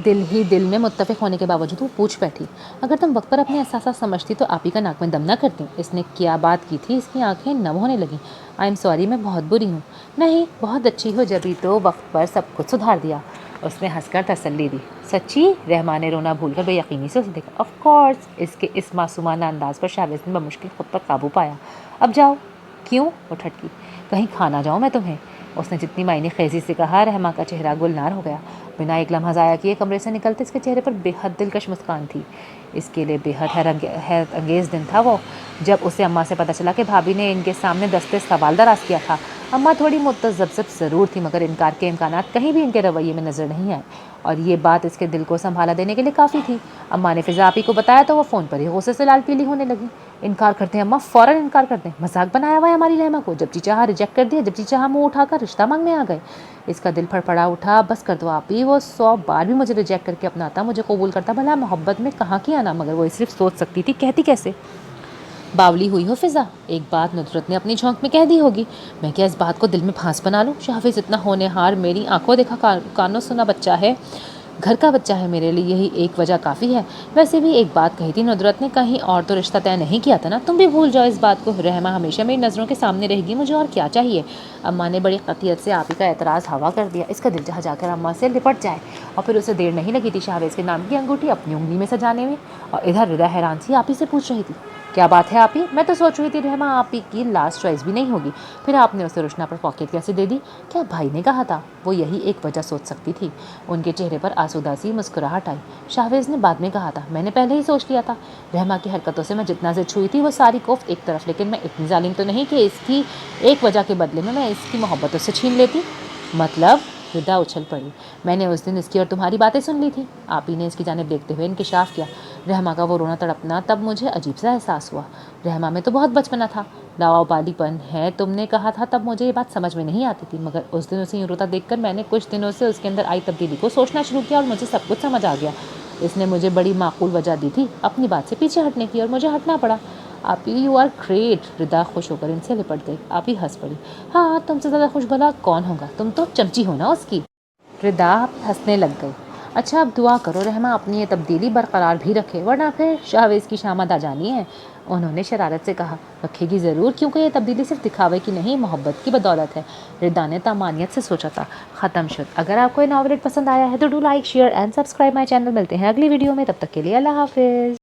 دل ہی دل میں متفق ہونے کے باوجود وہ پوچھ بیٹھی۔ اگر تم وقت پر اپنے احساسات سمجھتی تو آپ ہی کا ناک میں دم نہ کرتی۔ اس نے کیا بات کی تھی؟ اس کی آنکھیں نم ہونے لگیں۔ آئی ایم سوری، میں بہت بری ہوں۔ نہیں، بہت اچھی ہو، جبھی تو وقت پر سب کچھ سدھار دیا، اس نے ہنس کر تسلی دی۔ سچی؟ رحمٰ نے رونا بھول کر بے یقینی سے اسے دیکھا۔ Of course. اس کے اس معصومانہ انداز پر شاہویز نے بمشکل خود پر قابو پایا۔ اب جاؤ۔ کیوں؟ وہ ٹھٹکی۔ کہیں کھا نہ جاؤں میں تمہیں، اس نے جتنی معنی خیزی سے کہا۔ رحمٰ کا چہرہ گلنار ہو گیا۔ بنا ایک لمحہ ضائع کیے کمرے سے نکلتے اس کے چہرے پر بے حد دلکش مسکان تھی۔ اس کے لیے بے حد حیرت انگیز دن تھا وہ، جب اسے اماں سے پتہ چلا کہ بھابھی نے ان کے سامنے دستے سوال دراز کیا تھا۔ اماں تھوڑی متذبذب ضرور تھی، مگر انکار کے امکانات کہیں بھی ان کے رویے میں نظر نہیں آئے، اور یہ بات اس کے دل کو سنبھالا دینے کے لیے کافی تھی۔ اماں نے فضا آپی کو بتایا تو وہ فون پر ہی غصے سے لال پیلی ہونے لگی۔ انکار کرتے ہیں اماں، فوراً انکار کرتے ہیں، مذاق بنایا ہوا ہے ہماری رحمٰ کو، جب جی چاہا ریجیکٹ کر دیا، جب جی چاہا منہ اٹھا کر رشتہ مانگنے آ گئے۔ اس کا دل پھڑپڑا اٹھا۔ بس کر دو آپی، وہ 100 بار بھی مجھے ریجیکٹ کر کے اپناتا، مجھے قبول کرتا، بھلا محبت میں کہاں کی آنا، مگر وہ صرف سوچ سکتی تھی، کہتی کیسے؟ باولی ہوئی ہو فضا، ایک بات ندرت نے اپنی جھونک میں کہہ دی ہوگی، میں کیا اس بات کو دل میں پھانس بنا لوں؟ شاہویز اتنا ہونہار، میری آنکھوں دیکھا کانوں سنا بچہ ہے، گھر کا بچہ ہے، میرے لیے یہی ایک وجہ کافی ہے۔ ویسے بھی ایک بات کہی تھی ندرت نے، کہیں اور تو رشتہ طے نہیں کیا تھا نا؟ تم بھی بھول جاؤ اس بات کو، رحمٰ ہمیشہ میری نظروں کے سامنے رہے گی، مجھے اور کیا چاہیے؟ اماں نے بڑی قطعیت سے آپی کا اعتراض ہوا کر دیا۔ اس کا دل جہاں جا کر اماں سے لپٹ جائے، اور پھر اسے دیر نہیں لگی تھی شاہویز کے نام کی انگوٹھی اپنی انگلی میں سجانے میں، اور ادھر ردا حیران سی آپی سے پوچھ رہی تھی، کیا بات ہے آپی؟ میں تو سوچ رہی تھی رحمٰ آپی کی لاسٹ چوائس بھی نہیں ہوگی، پھر آپ نے اسے روشنا پر پاکٹ کیسے دے دی؟ کیا بھائی نے کہا تھا؟ وہ یہی ایک وجہ سوچ سکتی تھی۔ ان کے چہرے پر آسودہ سی مسکراہٹ آئی۔ شاہویز نے بعد میں کہا تھا، میں نے پہلے ہی سوچ لیا تھا، رحمٰ کی حرکتوں سے میں جتنا زد چھوئی تھی وہ ساری کوفت ایک طرف، لیکن میں اتنی ظالم تو نہیں کہ اس کی ایک وجہ کے بدلے میں اس کی محبت اس سے چھین لیتی۔ مطلب؟ ردا اچھل پڑی۔ میں نے اس دن اس کی اور تمہاری باتیں سن لی تھی، آپی نے اس کی جانب دیکھتے ہوئے انکشاف کیا۔ رحمٰ کا وہ رونا تڑپنا، تب مجھے عجیب سا احساس ہوا، رحمٰ میں تو بہت بچپنا تھا، لاوبالی پن ہے، تم نے کہا تھا تب مجھے یہ بات سمجھ میں نہیں آتی تھی، مگر اس دن اسے یوں روتا دیکھ کر میں نے کچھ دنوں سے اس کے اندر آئی تبدیلی کو سوچنا شروع کیا، اور مجھے سب کچھ سمجھ آ گیا۔ اس نے مجھے بڑی معقول وجہ دی تھی اپنی بات سے پیچھے ہٹنے کی، اور مجھے ہٹنا پڑا۔ آپی یو آر گریٹ، ردا خوش ہو کر ان سے لپٹ گئی۔ آپی ہنس پڑی۔ ہاں، تم سے زیادہ خوش بھلا کون ہوگا، تم تو چمچی ہو نا اس کی۔ ردا ہنسنے لگ گئی۔ اچھا اب دعا کرو رحمٰ اپنی یہ تبدیلی برقرار بھی رکھے، ورنہ پھر شاہویز کی شامت آ جانی ہے، انہوں نے شرارت سے کہا۔ رکھے گی ضرور، کیونکہ یہ تبدیلی صرف دکھاوے کی نہیں، محبت کی بدولت ہے، ردا نے طمانینت سے سوچا تھا۔ ختم شد۔ اگر آپ کو یہ ناولٹ پسند آیا ہے تو do like, share and subscribe my channel. ملتے ہیں اگلی ویڈیو میں، تب تک کے لیے اللہ حافظ۔